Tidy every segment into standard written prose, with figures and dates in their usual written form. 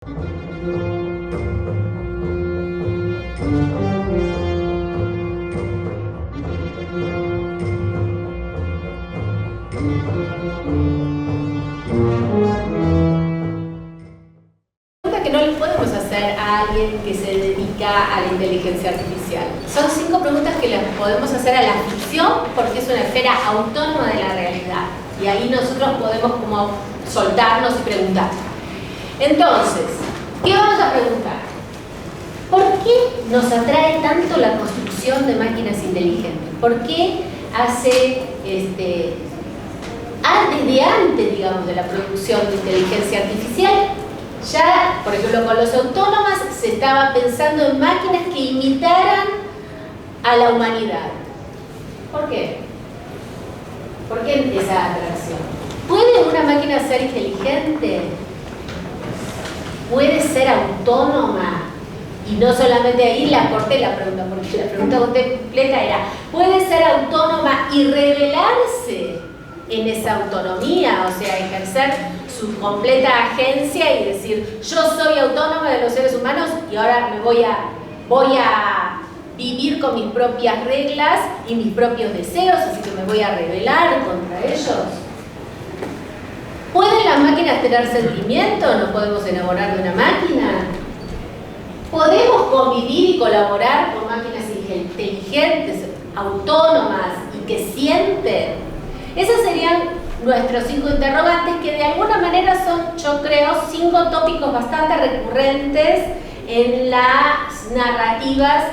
Que no le podemos hacer a alguien que se dedica a la inteligencia artificial. Son 5 preguntas que les podemos hacer a la ficción porque es una esfera autónoma de la realidad y ahí nosotros podemos como soltarnos y preguntar. Entonces, ¿qué vamos a preguntar? ¿Por qué nos atrae tanto la construcción de máquinas inteligentes? ¿Por qué hace desde antes, digamos, de la producción de inteligencia artificial? Ya, por ejemplo, con los autónomas se estaba pensando en máquinas que imitaran a la humanidad. ¿Por qué? ¿Por qué esa atracción? ¿Puede una máquina ser inteligente? ¿Puede ser autónoma? Y no solamente ahí la corté la pregunta, porque la pregunta completa era, ¿puede ser autónoma y revelarse en esa autonomía? O sea, ejercer su completa agencia y decir, yo soy autónoma de los seres humanos y ahora me voy a vivir con mis propias reglas y mis propios deseos, así que me voy a rebelar contra ellos. ¿Pueden las máquinas tener sentimiento? ¿No podemos enamorar de una máquina? ¿Podemos convivir y colaborar con máquinas inteligentes, autónomas y que sienten? Esas serían nuestros 5 interrogantes que de alguna manera son, yo creo, 5 tópicos bastante recurrentes en las narrativas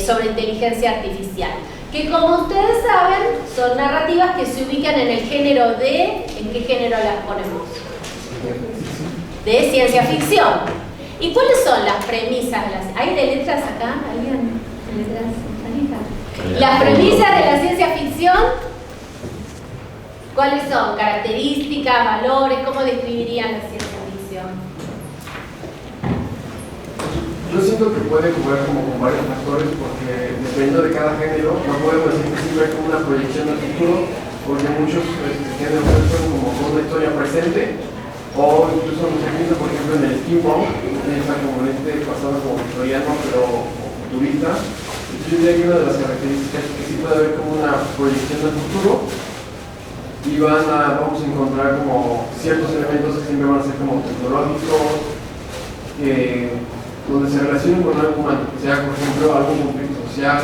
sobre inteligencia artificial. Que como ustedes saben, son narrativas que se ubican en el género de... ¿En qué género las ponemos? De ciencia ficción. ¿Y cuáles son las premisas? ¿Hay de letras acá? ¿Alguien? ¿De letras? Las premisas de la ciencia ficción, ¿cuáles son? Características, valores, ¿cómo describirían la ciencia ficción? Yo siento que puede jugar como con varios factores porque dependiendo de cada género, no podemos decir que siempre hay como una proyección del futuro, porque muchos géneros son como una historia presente, o incluso nos empieza, por ejemplo, en el steampunk, está como en este pasado como victoriano, pero futurista. Entonces yo diría que una de las características es que sí puede haber como una proyección del futuro y vamos a encontrar como ciertos elementos que siempre van a ser como tecnológicos, donde se relacionen con algo humano, o sea, por ejemplo, algún conflicto social,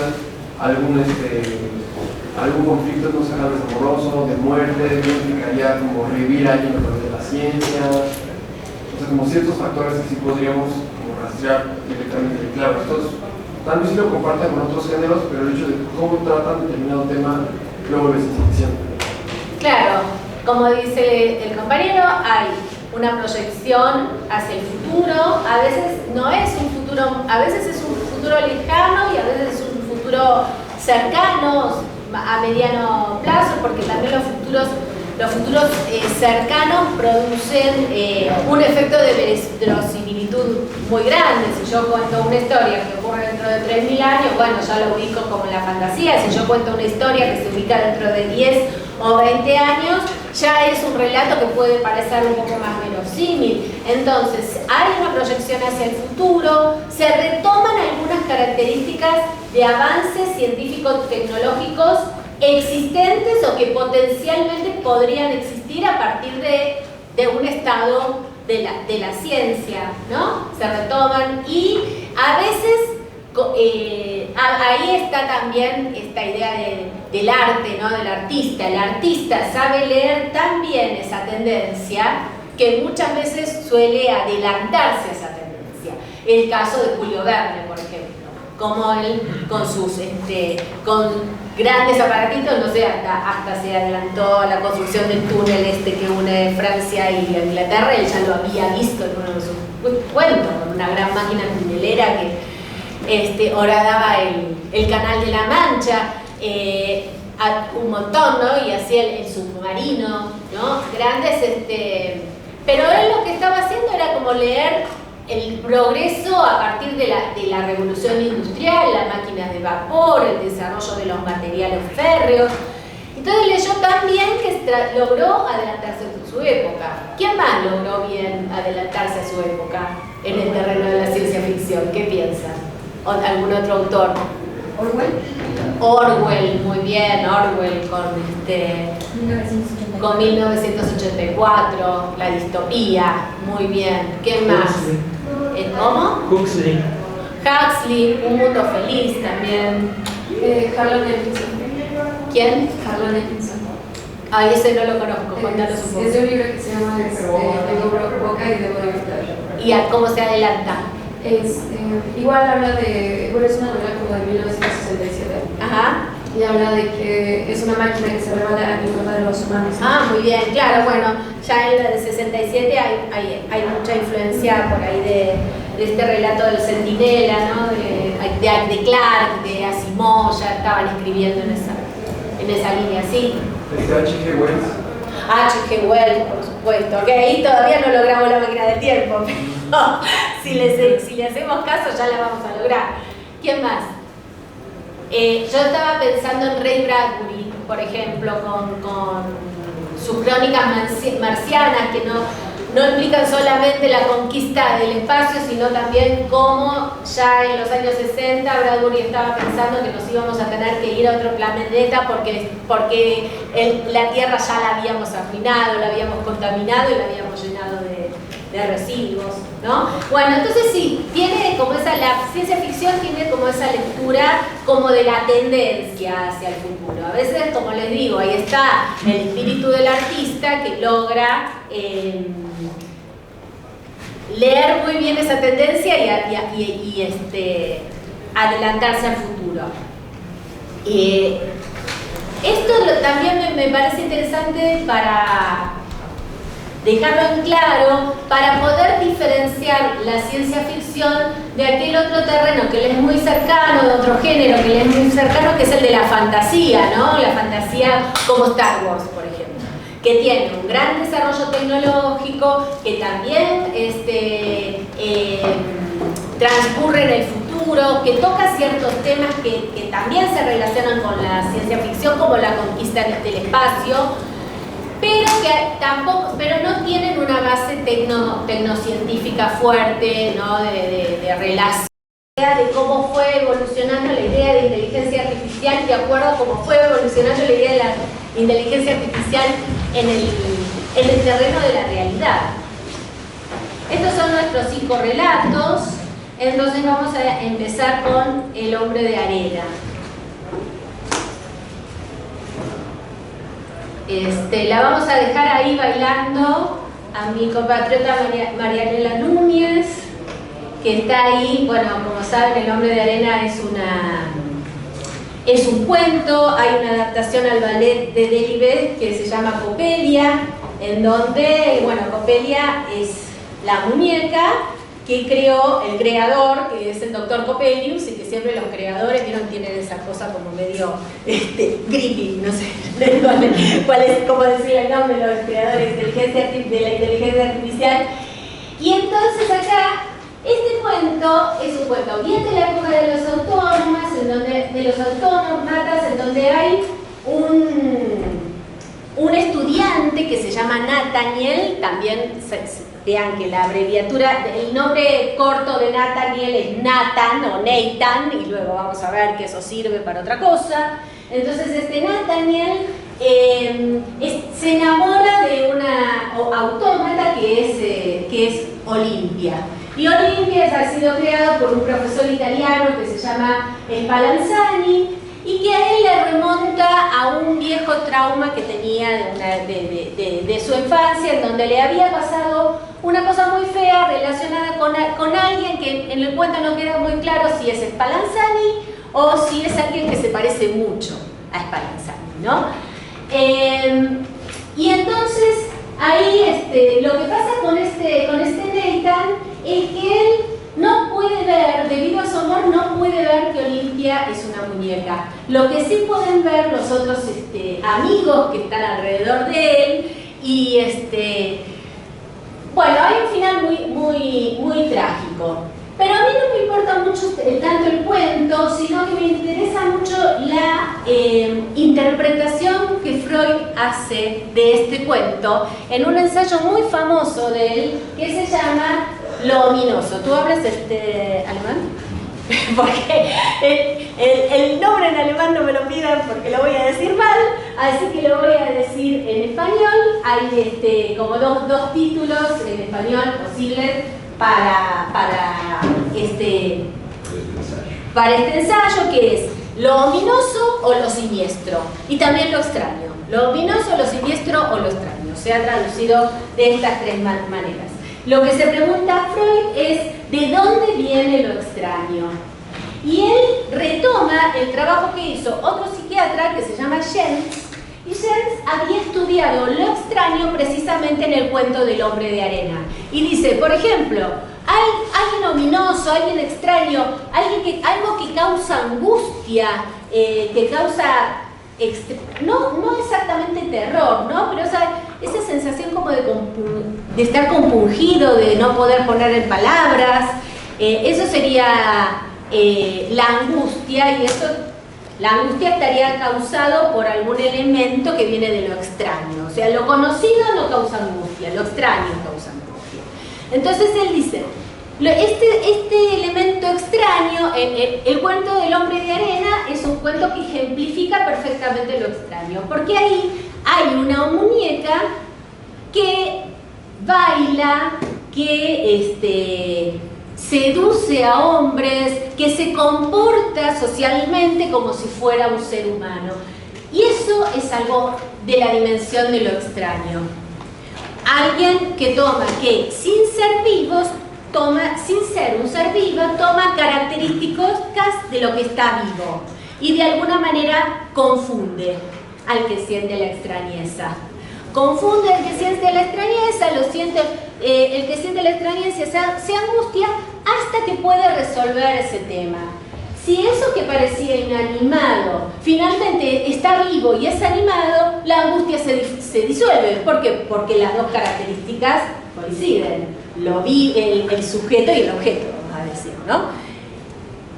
algún conflicto, no sé, amoroso, de muerte, que implicaría como revivir a alguien a través de la ciencia, o sea, como ciertos factores que sí podríamos como rastrear directamente. Claro, estos tal vez sí lo comparten con otros géneros, pero el hecho de cómo tratan determinado tema luego lo ciencia ficción. Claro, como dice el compañero, hay una proyección hacia el futuro, a veces no es un futuro, a veces es un futuro lejano y a veces es un futuro cercano, a mediano plazo, porque también los futuros cercanos producen un efecto de verosimilitud muy grande. Si yo cuento una historia que ocurre dentro de 3.000 años, bueno, ya lo ubico como en la fantasía. Si yo cuento una historia que se ubica dentro de 10 o 20 años, ya es un relato que puede parecer un poco más verosímil. Entonces, hay una proyección hacia el futuro, se retoman algunas características de avances científicos tecnológicos existentes o que potencialmente podrían existir a partir de un estado de la ciencia, ¿no? Se retoman y a veces ahí está también esta idea del arte, ¿no? Del artista. El artista sabe leer tan bien esa tendencia que muchas veces suele adelantarse a esa tendencia. El caso de Julio Verne, por ejemplo, como él con sus con grandes aparatitos, no sé, hasta se adelantó a la construcción del túnel que une Francia y Inglaterra. Él ya lo había visto en uno de sus cuentos, con una gran máquina tunelera que horadaba el Canal de la Mancha, un montón, ¿no? Y hacía el submarino, ¿no? Grandes, pero él lo que estaba haciendo era como leer el progreso a partir de la revolución industrial, las máquinas de vapor, el desarrollo de los materiales férreos. Entonces leyó tan bien que logró adelantarse su época. ¿Quién más logró bien adelantarse a su época en el terreno de la ciencia ficción? ¿Qué piensan? ¿O algún otro autor? Orwell. Orwell, muy bien, Orwell con 1984, la distopía, muy bien. ¿Qué más? ¿Cómo? Huxley. Huxley, Un mundo feliz también. Harlan Ellison. ¿Quién? Harlan Ellison. Ay, ese no lo conozco, contanos un poco. Es de un libro que se llama Tengo boca y debo gritar. ¿Y a cómo se adelanta? Igual habla de, bueno, es una novela como de 1967. Ajá. Y habla de que es una máquina que se revela en contra de los humanos. Ah, muy bien, claro, bueno, ya en la de 67 hay mucha influencia por ahí de este relato del Centinela, ¿no? De Clarke, de Asimov, ya estaban escribiendo en esa línea, sí. H.G. Wells. H.G. Wells, por supuesto, que ahí todavía no logramos la máquina del tiempo, pero si le hacemos caso ya la vamos a lograr. ¿Quién más? Yo estaba pensando en Ray Bradbury, por ejemplo, con sus crónicas marcianas, que no implican solamente la conquista del espacio, sino también cómo ya en los años 60 Bradbury estaba pensando que nos íbamos a tener que ir a otro planeta porque la Tierra ya la habíamos arruinado, la habíamos contaminado y la habíamos llenado de residuos, ¿no? Bueno, entonces sí, tiene como la ciencia ficción tiene como esa lectura como de la tendencia hacia el futuro. A veces, como les digo, ahí está el espíritu del artista que logra leer muy bien esa tendencia y adelantarse al futuro. Esto también me parece interesante para dejarlo en claro, para poder diferenciar la ciencia ficción de aquel otro terreno que le es muy cercano, de otro género que le es muy cercano, que es el de la fantasía, ¿no? La fantasía como Star Wars, por ejemplo, que tiene un gran desarrollo tecnológico, que también transcurre en el futuro, que toca ciertos temas que también se relacionan con la ciencia ficción, como la conquista del espacio, pero no tienen una base tecnocientífica fuerte, ¿no? de relación, de cómo fue evolucionando la idea de inteligencia artificial, de acuerdo a cómo fue evolucionando la idea de la inteligencia artificial en el terreno de la realidad. Estos son nuestros 5 relatos, entonces vamos a empezar con El hombre de arena. La vamos a dejar ahí bailando a mi compatriota Marianela Núñez, que está ahí. Bueno, como saben, El hombre de arena es un cuento. Hay una adaptación al ballet de Delibes que se llama Coppelia, en donde, bueno, Coppelia es la muñeca que creó el creador, que es el doctor Coppelius, y que siempre los creadores, ¿vieron? Tienen esa cosa como medio creepy, no sé cuál es, cómo decir el nombre de los creadores de la inteligencia artificial. Y entonces acá, este cuento es un cuento bien de la época de los autómatas, en donde hay un estudiante que se llama Nathaniel, también vean que la abreviatura, el nombre corto de Nathaniel es Nathan o Nathan, y luego vamos a ver que eso sirve para otra cosa. Entonces Nathaniel se enamora de una autómata que es Olimpia. Y Olimpia ha sido creado por un profesor italiano que se llama Spallanzani, y que a él le remonta a un viejo trauma que tenía de su infancia, en donde le había pasado una cosa muy fea relacionada con alguien que en el cuento no queda muy claro si es Spallanzani o si es alguien que se parece mucho a Spallanzani, ¿no? Y entonces ahí lo que pasa con este Nathan es que él no puede ver, debido a su amor, no puede ver que Olimpia es una muñeca. Lo que sí pueden ver los otros amigos que están alrededor de él, y bueno, hay un final muy trágico. Pero a mí no me importa mucho tanto el cuento, sino que me interesa mucho la interpretación que Freud hace de este cuento en un ensayo muy famoso de él que se llama Lo ominoso. ¿Tú hablas alemán? Porque el nombre en alemán no me lo pidan porque lo voy a decir mal, así que lo voy a decir en español. Hay como dos títulos en español posibles para este ensayo, que es lo ominoso o lo siniestro, y también lo extraño. Lo ominoso, lo siniestro o lo extraño. Se ha traducido de estas tres maneras. Lo que se pregunta Freud es ¿de dónde viene lo extraño? Y él retoma el trabajo que hizo otro psiquiatra que se llama Jens, y Jens había estudiado lo extraño precisamente en el cuento del hombre de arena. Y dice, por ejemplo, alguien ominoso, alguien extraño, algo que causa angustia, que causa no exactamente terror, ¿no? Pero esa sensación como de estar compungido, de no poder poner en palabras, eso sería la angustia, y la angustia estaría causado por algún elemento que viene de lo extraño. O sea, lo conocido no causa angustia, lo extraño causa angustia. Entonces él dice, este elemento extraño, el cuento del hombre de arena es un cuento que ejemplifica perfectamente lo extraño, porque ahí hay una muñeca que baila, que seduce a hombres, que se comporta socialmente como si fuera un ser humano. Y eso es algo de la dimensión de lo extraño. Alguien que sin ser un ser vivo, toma características de lo que está vivo y de alguna manera confunde al que siente la extrañeza. Confunde al que siente la extrañeza, el que siente la extrañeza se angustia hasta que puede resolver ese tema. Si eso que parecía inanimado finalmente está vivo y es animado, la angustia se disuelve. ¿Por qué? Porque las dos características coinciden, el sujeto y el objeto, vamos a decir, ¿no?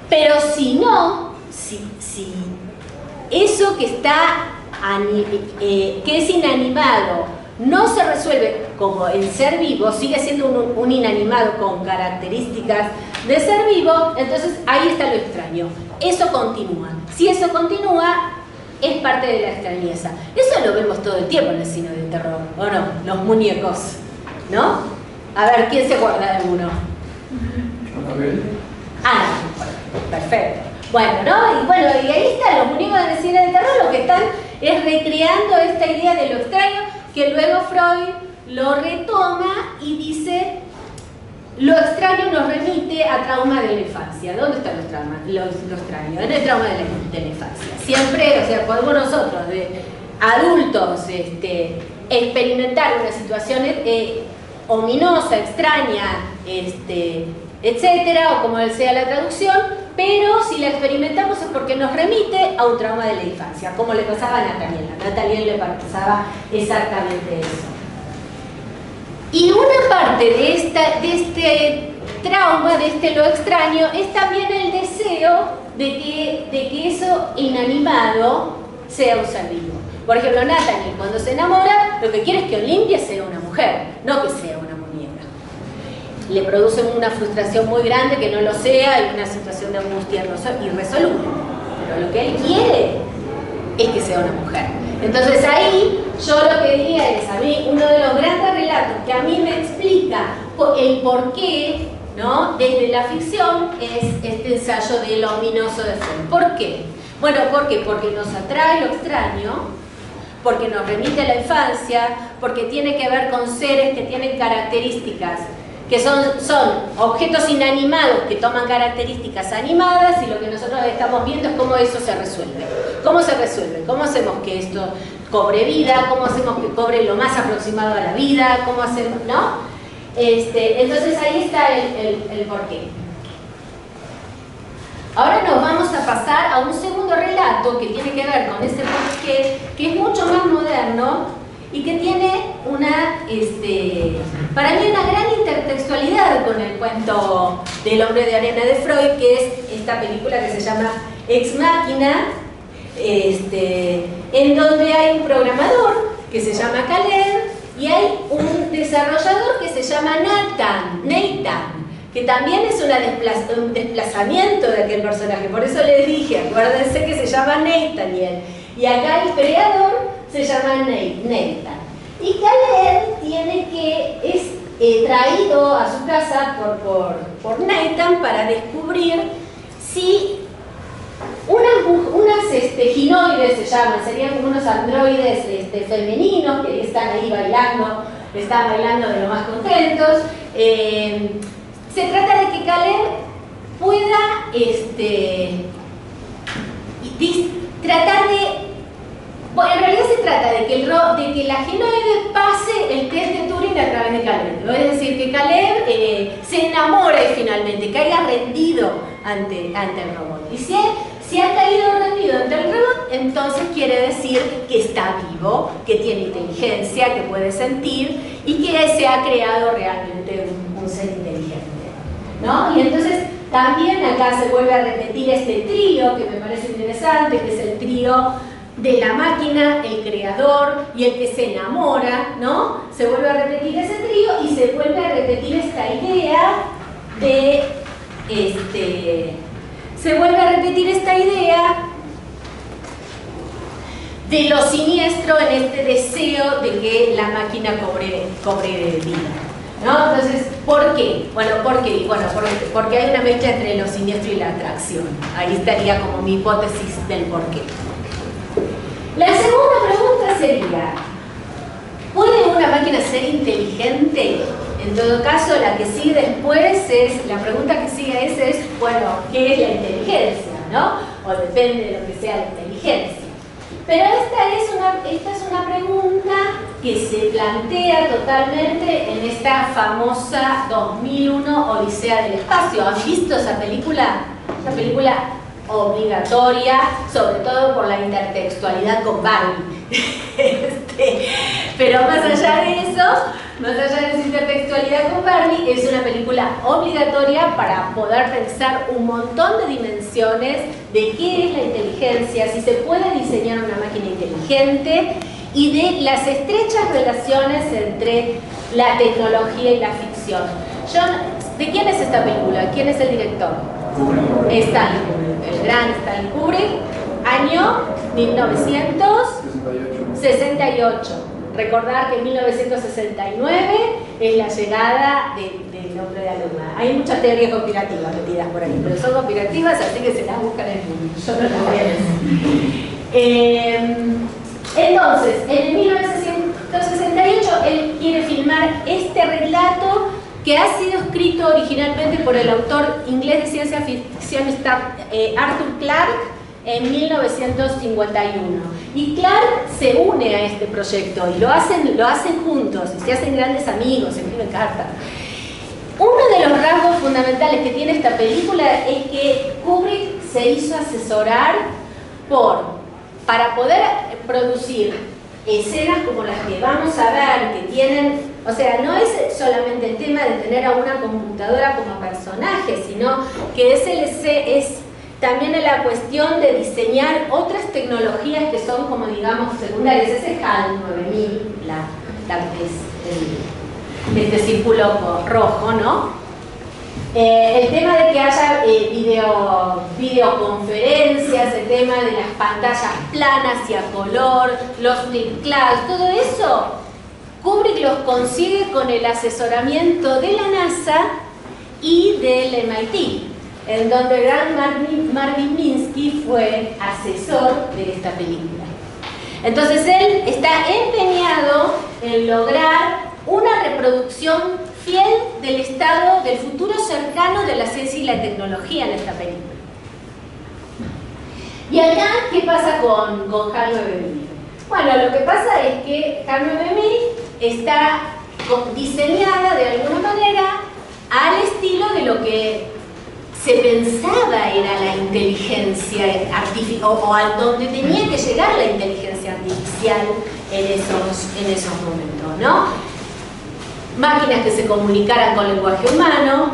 Pero si no, si eso que es inanimado no se resuelve como el ser vivo, sigue siendo un inanimado con características de ser vivo, entonces ahí está lo extraño. Eso continúa. Si eso continúa, es parte de la extrañeza. Eso lo vemos todo el tiempo en el cine de terror, ¿o no? Los muñecos, ¿no? A ver, ¿quién se acuerda de uno? Perfecto. Bueno, ¿no? Y ahí están los muñecos del cine de terror, lo que están es recreando esta idea de lo extraño, que luego Freud lo retoma y dice, lo extraño nos remite a trauma de la infancia. ¿Dónde están los traumas? Lo extraño, en el trauma de la infancia. Siempre, o sea, podemos nosotros, de adultos, experimentar una situación ominosa, extraña, etcétera, o como sea la traducción, pero si la experimentamos es porque nos remite a un trauma de la infancia, como le pasaba a Nathaniel. A Nathaniel le pasaba exactamente eso. Y una parte de este trauma, de lo extraño, es también el deseo de que eso inanimado sea un ser vivo. Por ejemplo, Nathaniel, cuando se enamora, lo que quiere es que Olimpia sea una mujer, no que sea una muñeca. Le produce una frustración muy grande que no lo sea y una situación de angustia irresoluble. Pero lo que él quiere es que sea una mujer. Entonces ahí yo lo que diría es, a mí, uno de los grandes relatos que a mí me explica el porqué, ¿no?, desde la ficción, es este ensayo de lo ominoso de Freud. ¿Por qué? Bueno, ¿por qué? Porque nos atrae lo extraño, porque nos remite a la infancia, porque tiene que ver con seres que tienen características que son objetos inanimados que toman características animadas, y lo que nosotros estamos viendo es cómo eso se resuelve. ¿Cómo se resuelve? ¿Cómo hacemos que esto cobre vida? ¿Cómo hacemos que cobre lo más aproximado a la vida? ¿Cómo hacemos, no? Entonces ahí está el porqué. Ahora nos vamos a pasar a un segundo relato que tiene que ver con ese porqué, que es mucho más moderno y que tiene para mí una gran intertextualidad con el cuento del hombre de arena de Freud, que es esta película que se llama Ex Machina, en donde hay un programador que se llama Caleb y hay un desarrollador que se llama Nathan, que también es un desplazamiento de aquel personaje. Por eso les dije, acuérdense que se llama Nathaniel. Y acá el creador se llama Nathan. Y Caleb es traído a su casa por Nathan para descubrir si unas ginoides se llaman, serían como unos androides femeninos que están ahí bailando, están bailando de lo más contentos. Se trata de que Caleb pueda tratar de... Bueno, en realidad se trata de que la genoide pase el test de Turing a través de Caleb, ¿no? Es decir, que Caleb se enamore finalmente, caiga rendido ante el robot. Y si ha caído rendido ante el robot, entonces quiere decir que está vivo, que tiene inteligencia, que puede sentir y que se ha creado realmente un ser inteligente, ¿no? Y entonces también acá se vuelve a repetir este trío que me parece interesante, que es el trío de la máquina, el creador y el que se enamora, ¿no? Se vuelve a repetir ese trío y se vuelve a repetir esta idea de se vuelve a repetir esta idea de lo siniestro en este deseo de que la máquina cobre vida, ¿no? Entonces, ¿por qué? Porque hay una mezcla entre lo siniestro y la atracción. Ahí estaría como mi hipótesis del por qué. La segunda pregunta sería, ¿puede una máquina ser inteligente? En todo caso, la que sigue después la pregunta que sigue es, bueno, ¿qué es la inteligencia? ¿No? O depende de lo que sea la inteligencia. Pero esta es una pregunta que se plantea totalmente en esta famosa 2001 Odisea del Espacio. ¿Han visto esa película? Una película obligatoria, sobre todo por la intertextualidad con Barbie. Pero más allá de eso, más allá de esa intertextualidad con Barbie, es una película obligatoria para poder pensar un montón de dimensiones de qué es la inteligencia, si se puede diseñar una máquina inteligente y de las estrechas relaciones entre la tecnología y la ficción. ¿De quién es esta película? ¿Quién es el director? Stanley Kubrick, el gran Stanley Kubrick, año 1968. Recordar que en 1969 es la llegada del hombre de la luna. Hay muchas teorías conspirativas metidas por ahí, pero son conspirativas, así que se las buscan en Google. Yo no las voy a decir. Entonces, en 1968 él quiere filmar este relato que ha sido escrito originalmente por el autor inglés de ciencia ficción Arthur Clarke en 1951. Y Clarke se une a este proyecto y lo hacen juntos, y se hacen grandes amigos, se escriben cartas. Uno de los rasgos fundamentales que tiene esta película es que Kubrick se hizo asesorar para poder producir escenas como las que vamos a ver, que tienen, o sea, no es solamente el tema de tener a una computadora como personaje, sino que es también la cuestión de diseñar otras tecnologías que son, como digamos, secundarias. Ese HAL 9000, este círculo rojo, ¿no? El tema de que haya videoconferencias, el tema de las pantallas planas y a color, los flip clouds, todo eso, Kubrick los consigue con el asesoramiento de la NASA y del MIT, en donde el gran Marvin Minsky fue asesor de esta película. Entonces él está empeñado en lograr una reproducción fiel del estado, del futuro cercano de la ciencia y la tecnología en esta película. Y acá, ¿qué pasa con HAL 9000? Bueno, lo que pasa es que HAL 9000 está diseñada de alguna manera al estilo de lo que se pensaba era la inteligencia artificial, o a donde tenía que llegar la inteligencia artificial en esos momentos, ¿no? Máquinas que se comunicaran con lenguaje humano,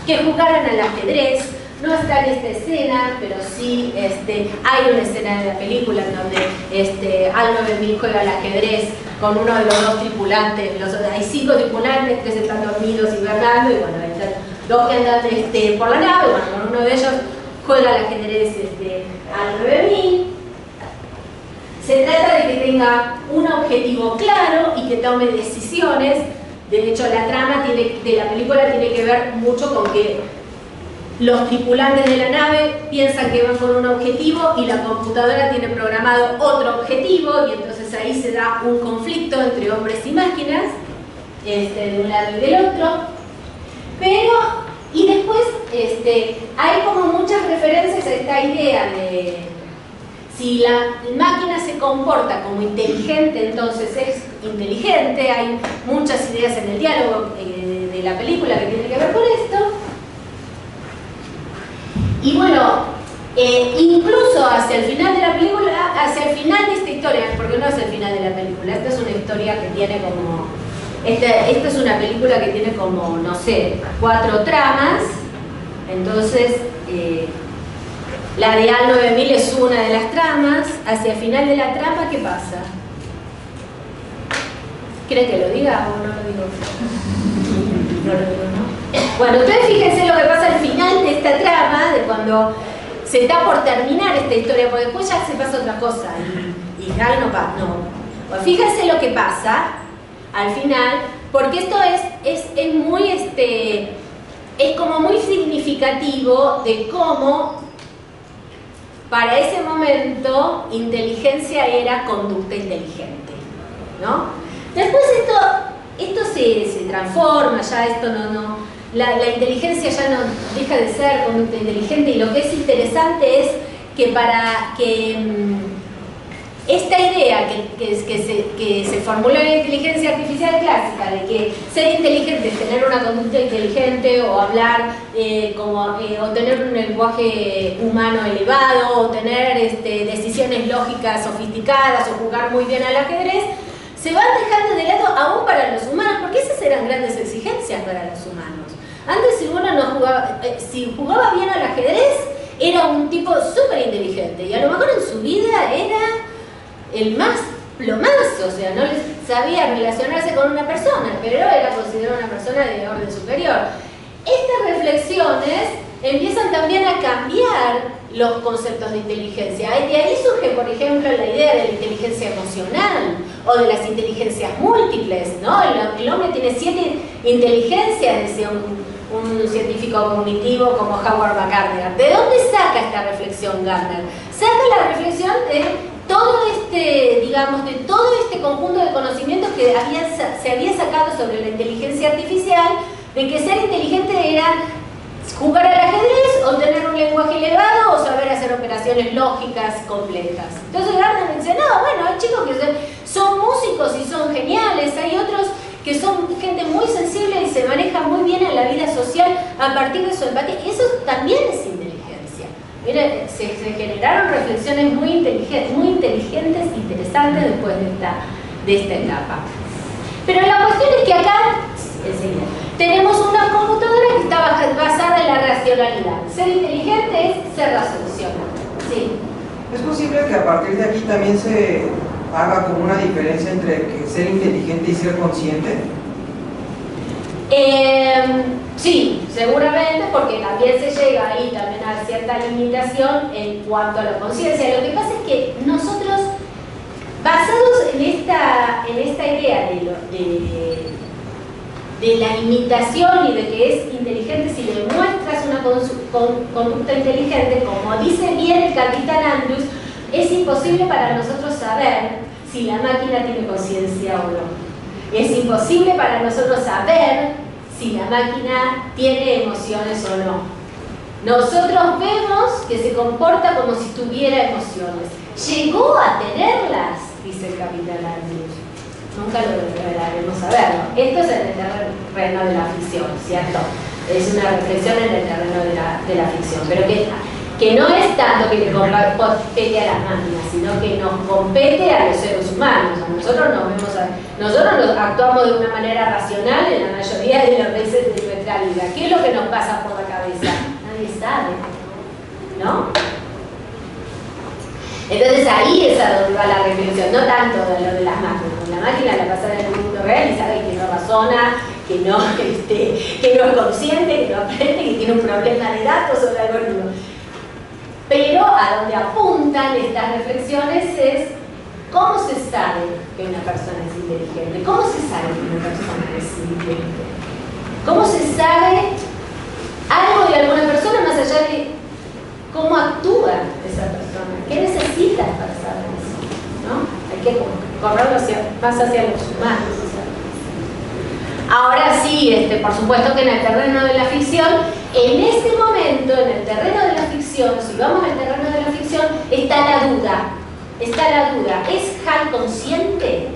que jugaran al ajedrez. No está en esta escena, pero sí hay una escena de la película en donde Al 9000 juega al ajedrez con uno de los dos tripulantes. Hay 5 tripulantes, 3 están dormidos hibernando, y bueno, hay 2 que andan por la nave. Bueno, con uno de ellos juega al ajedrez Al 9000. Se trata de que tenga un objetivo claro y que tome decisiones. De hecho, la trama de la película tiene que ver mucho con que los tripulantes de la nave piensan que van con un objetivo y la computadora tiene programado otro objetivo, y entonces ahí se da un conflicto entre hombres y máquinas, de un lado y del otro. Y después hay como muchas referencias a esta idea de si la máquina se comporta como inteligente, entonces es inteligente. Hay muchas ideas en el diálogo de la película que tienen que ver con esto. Y bueno, incluso hacia el final de la película, hacia el final de esta historia, porque no es el final de la película, esta es una historia que tiene como... Esta es una película que tiene como, no sé, 4 tramas. Entonces, la de Al 9000 es una de las tramas. Hacia el final de la trama, ¿qué pasa? ¿Creen que lo diga o no lo digo? No lo digo, ¿no? Bueno, entonces fíjense lo que pasa al final de esta trama, de cuando se está por terminar esta historia, porque después ya se pasa otra cosa y Gal no pasa. No. Bueno, fíjense lo que pasa al final, porque esto es muy es como muy significativo de cómo para ese momento inteligencia era conducta inteligente, ¿no? Después esto se transforma, ya esto la inteligencia ya no deja de ser conducta inteligente, y lo que es interesante es que para que esta idea que se formuló en la inteligencia artificial clásica, de que ser inteligente es tener una conducta inteligente, o hablar o tener un lenguaje humano elevado, o tener decisiones lógicas sofisticadas, o jugar muy bien al ajedrez, se van dejando de lado aún para los humanos, porque esas eran grandes exigencias para los humanos. Antes, si uno no jugaba, si jugaba bien al ajedrez, era un tipo súper inteligente, y a lo mejor en su vida era el más plomazo, o sea, no les sabía relacionarse con una persona, pero era considerado una persona de orden superior. Estas reflexiones empiezan también a cambiar los conceptos de inteligencia. De ahí surge, por ejemplo, la idea de la inteligencia emocional o de las inteligencias múltiples, ¿no? El hombre tiene 7 inteligencias, decía un científico cognitivo como Howard McGardner. ¿De dónde saca esta reflexión Gardner? Saca la reflexión de todo digamos, de todo este conjunto de conocimientos que se había sacado sobre la inteligencia artificial, de que ser inteligente era jugar al ajedrez, o tener un lenguaje elevado, o saber hacer operaciones lógicas complejas. Entonces Gardner dice, no, bueno, hay chicos que son músicos y son geniales, hay otros que son gente muy sensible y se manejan muy bien en la vida social a partir de su empatía. Eso también es inteligencia. Miren, se generaron reflexiones muy inteligentes, interesantes después de esta etapa. Pero la cuestión es que acá tenemos una computadora que está basada en la racionalidad. Ser inteligente es ser racional. Sí. ¿Es posible que a partir de aquí también se haga como una diferencia entre ser inteligente y ser consciente? Sí, seguramente, porque también se llega ahí también a cierta limitación en cuanto a la conciencia. Lo que pasa es que nosotros, basados en esta idea de la imitación y de que es inteligente si le muestras una conducta inteligente, como dice bien el capitán Andrews, es imposible para nosotros saber si la máquina tiene conciencia o no. Es imposible para nosotros saber si la máquina tiene emociones o no. Nosotros vemos que se comporta como si tuviera emociones. ¿Llegó a tenerlas?, dice el capitán Andrews. Nunca lo revelaremos a verlo. Esto es en el terreno de la ficción, ¿cierto? Es una reflexión en el terreno de la ficción. Pero que no es tanto que le compete a las máquinas, sino que nos compete a los seres humanos. Nosotros actuamos de una manera racional en la mayoría de las veces de nuestra vida. ¿Qué es lo que nos pasa por la cabeza? Nadie sabe, ¿no? Entonces ahí es a donde va la reflexión, no tanto de lo de las máquinas. La máquina la pasa en el mundo real y sabe que no razona, que no es consciente, que no aprende, que tiene un problema de datos o de algoritmos. Pero a donde apuntan estas reflexiones es cómo se sabe que una persona es inteligente, cómo se sabe que una persona es inteligente, cómo se sabe algo de alguna persona más allá de cómo actúa esa persona, qué necesita para saber eso, ¿no? Hay que correrlo más hacia los humanos. Ahora sí, por supuesto que en el terreno de la ficción, en este momento, en el terreno de la ficción, si vamos al terreno de la ficción, está la duda. ¿Es Hal consciente?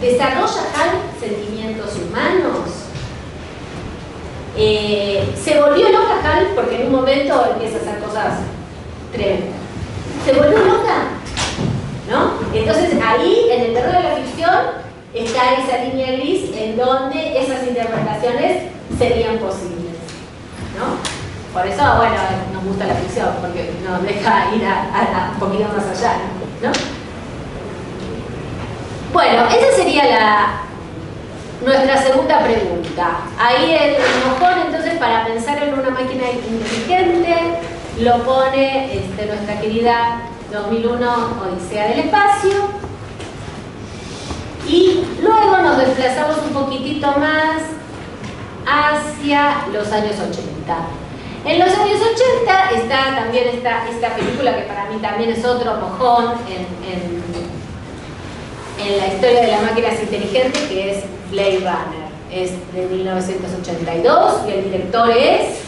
¿Desarrolla Hal sentimientos humanos? ¿Se volvió loca Hal? Porque en un momento empieza a hacer cosas tremendas. ¿Se volvió loca? ¿No? Entonces ahí, en el terreno de la ficción, está esa línea gris en donde esas interpretaciones serían posibles, ¿no? Por eso, bueno, nos gusta la ficción, porque nos deja ir a un poquito más allá, ¿no? Bueno, esa sería nuestra segunda pregunta. Ahí el mojón, entonces, para pensar en una máquina inteligente, lo pone nuestra querida 2001 Odisea del Espacio. Y luego nos desplazamos un poquitito más hacia los años 80. En los años 80 está también esta película que para mí también es otro mojón en la historia de las máquinas inteligentes, que es Blade Runner. Es de 1982 y el director es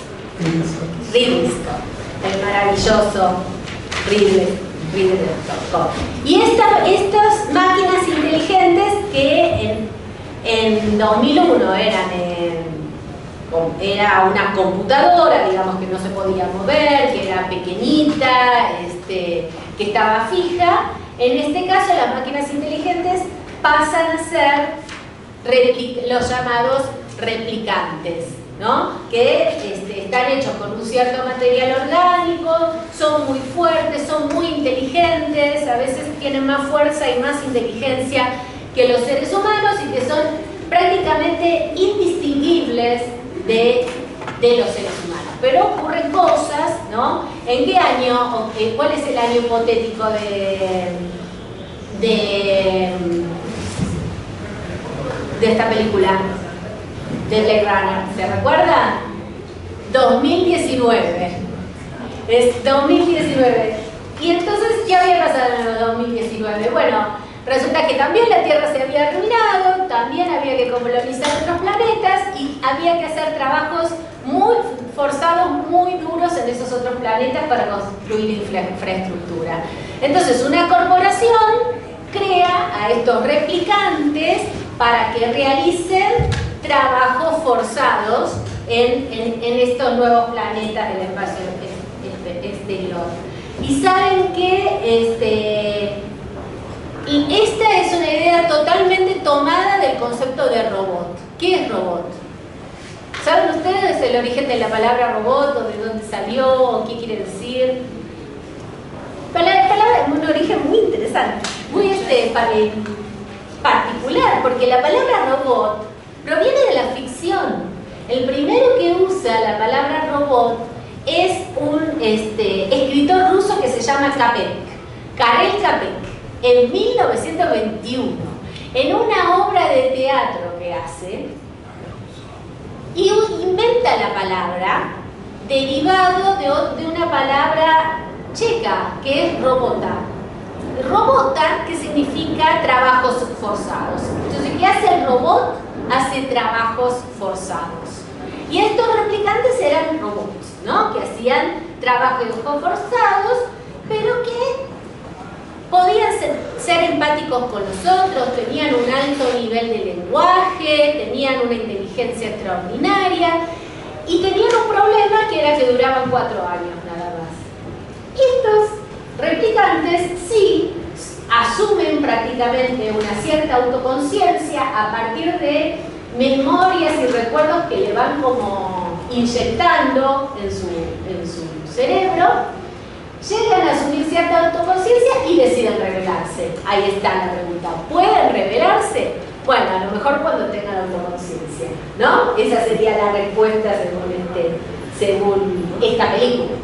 Ridley Scott, el maravilloso Ridley Scott. Y estas máquinas inteligentes que en 2001 era una computadora, digamos, que no se podía mover, que era pequeñita, que estaba fija. En este caso, las máquinas inteligentes pasan a ser los llamados replicantes, ¿no? Que están hechos con un cierto material orgánico, son muy fuertes, son muy inteligentes, a veces tienen más fuerza y más inteligencia que los seres humanos y que son prácticamente indistinguibles de los seres humanos. Pero ocurren cosas, ¿no? ¿En qué año? ¿Cuál es el año hipotético de esta película? De Blade Runner, ¿se recuerdan? 2019. Es 2019. Y entonces, ¿qué había pasado en el 2019? Bueno, resulta que también la Tierra se había arruinado, también había que colonizar otros planetas y había que hacer trabajos muy forzados, muy duros en esos otros planetas para construir infraestructura. Entonces, una corporación crea a estos replicantes para que realicen trabajos forzados en estos nuevos planetas del espacio exterior. Y saben que esta es una idea totalmente tomada del concepto de robot. ¿Qué es robot? ¿Saben ustedes el origen de la palabra robot o de dónde salió o qué quiere decir? La palabra es un origen muy interesante, muy particular, porque la palabra robot proviene de la ficción. El primero que usa la palabra robot es un escritor ruso que se llama Karel Čapek, en 1921, en una obra de teatro que hace, y inventa la palabra derivado de una palabra checa, que es robota. Robota, que significa trabajos forzados. Entonces, ¿qué hace el robot? Hace trabajos forzados. Y estos replicantes eran robots, ¿no? Que hacían trabajos forzados, pero que podían ser empáticos con nosotros, tenían un alto nivel de lenguaje, tenían una inteligencia extraordinaria y tenían un problema que era que duraban 4 años nada más. Y estos replicantes sí asumen prácticamente una cierta autoconciencia a partir de memorias y recuerdos que le van como inyectando en su cerebro, llegan a asumir cierta autoconciencia y deciden rebelarse. Ahí está la pregunta. ¿Pueden rebelarse? Bueno, a lo mejor cuando tengan autoconciencia, ¿no? Esa sería la respuesta según esta película.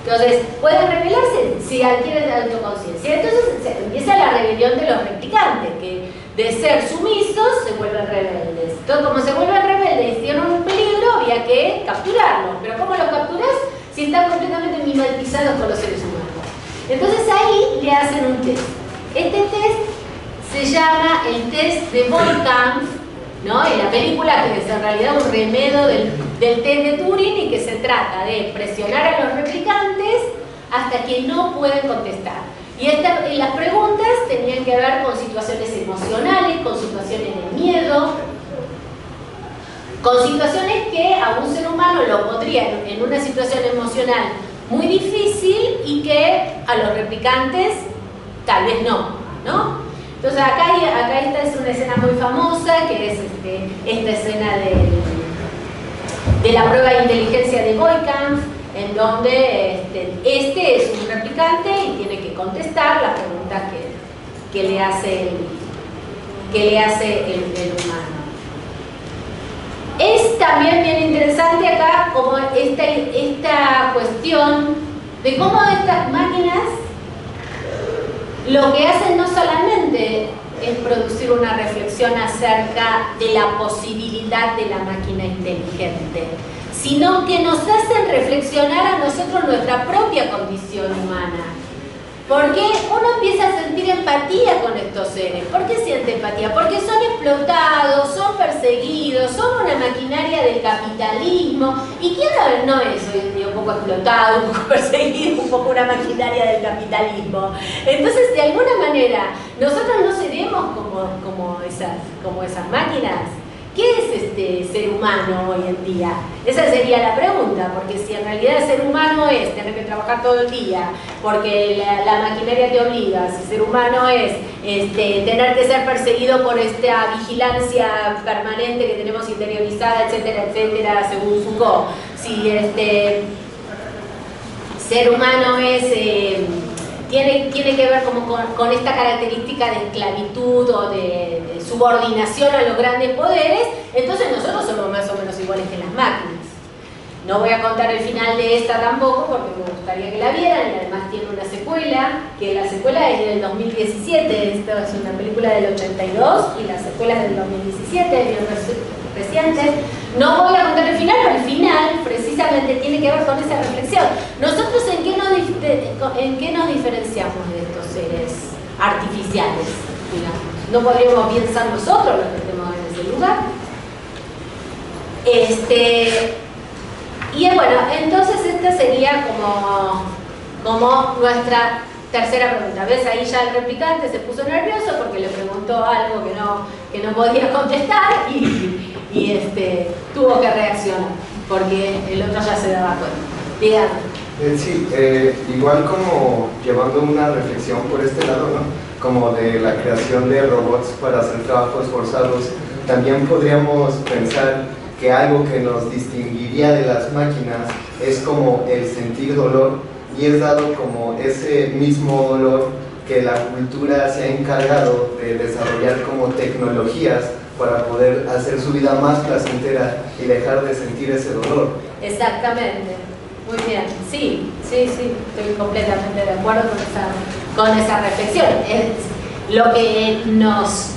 Entonces, ¿pueden rebelarse? Si adquieren autoconciencia. Entonces empieza la rebelión de los replicantes, que de ser sumisos se vuelven rebeldes. Entonces, como se vuelven rebeldes y tienen un peligro, había que capturarlos. Pero ¿cómo los capturas? Si están completamente mimetizados con los seres humanos. Entonces ahí le hacen un test. Este test se llama el test de Boy-Kampf, ¿no? En la película, que es en realidad un remedo del test de Turing, y que se trata de presionar a los replicantes hasta que no pueden contestar. Y las preguntas tenían que ver con situaciones emocionales, con situaciones de miedo, con situaciones que a un ser humano lo pondría en una situación emocional muy difícil y que a los replicantes tal vez no. Entonces acá esta es una escena muy famosa, que es esta escena de la prueba de inteligencia de Boy-Kampf, en donde este es un replicante y tiene que contestar las preguntas que le hace el humano. Es también bien interesante acá como esta cuestión de cómo estas máquinas lo que hacen no solamente es producir una reflexión acerca de la posibilidad de la máquina inteligente, sino que nos hacen reflexionar a nosotros nuestra propia condición humana. Porque uno empieza a sentir empatía con estos seres. ¿Por qué siente empatía? Porque son explotados, son perseguidos, son una maquinaria del capitalismo. ¿Y quién no es hoy en día un poco explotado, un poco perseguido, un poco una maquinaria del capitalismo? Entonces, de alguna manera, nosotros no seremos como esas máquinas. ¿Qué es ser humano hoy en día? Esa sería la pregunta, porque si en realidad ser humano es tener que trabajar todo el día, porque la maquinaria te obliga, si ser humano es tener que ser perseguido por esta vigilancia permanente que tenemos interiorizada, etcétera, etcétera, según Foucault, si ser humano es... Tiene que ver como con esta característica de esclavitud o de subordinación a los grandes poderes, entonces nosotros somos más o menos iguales que las máquinas. No voy a contar el final de esta tampoco porque me gustaría que la vieran, y además tiene una secuela, que la secuela es del 2017, esta es una película del 82 y la secuela es del 2017, bien reciente. No voy a contar el final, pero el final precisamente tiene que ver con esa reflexión. Nosotros ¿en qué nos diferenciamos de estos seres artificiales, digamos? No podríamos pensar nosotros los que estemos en ese lugar. Y bueno, entonces esta sería como nuestra tercera pregunta. ¿Ves? Ahí ya el replicante se puso nervioso porque le preguntó algo que no podía contestar y tuvo que reaccionar porque el otro ya se daba cuenta. Dígame. Sí, igual como llevando una reflexión por este lado, ¿no? Como de la creación de robots para hacer trabajos forzados, también podríamos pensar que algo que nos distinguiría de las máquinas es como el sentir dolor, y es dado como ese mismo dolor que la cultura se ha encargado de desarrollar como tecnologías para poder hacer su vida más placentera y dejar de sentir ese dolor. Exactamente, muy bien, sí, estoy completamente de acuerdo con esa reflexión. Lo que nos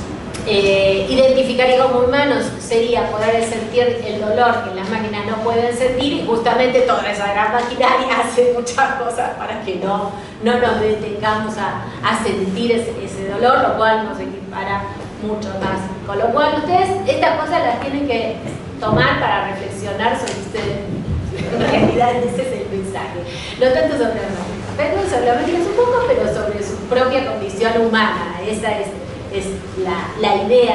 identificaría como humanos sería poder sentir el dolor que las máquinas no pueden sentir, y justamente toda esa gran maquinaria hace muchas cosas para que no nos detengamos a sentir ese dolor, lo cual nos equipara mucho más. Con lo cual ustedes estas cosas las tienen que tomar para reflexionar sobre ustedes. En realidad ese es el mensaje. No tanto sobre las máquinas, pero sobre las máquinas un poco, pero sobre su propia condición humana. Esa es la idea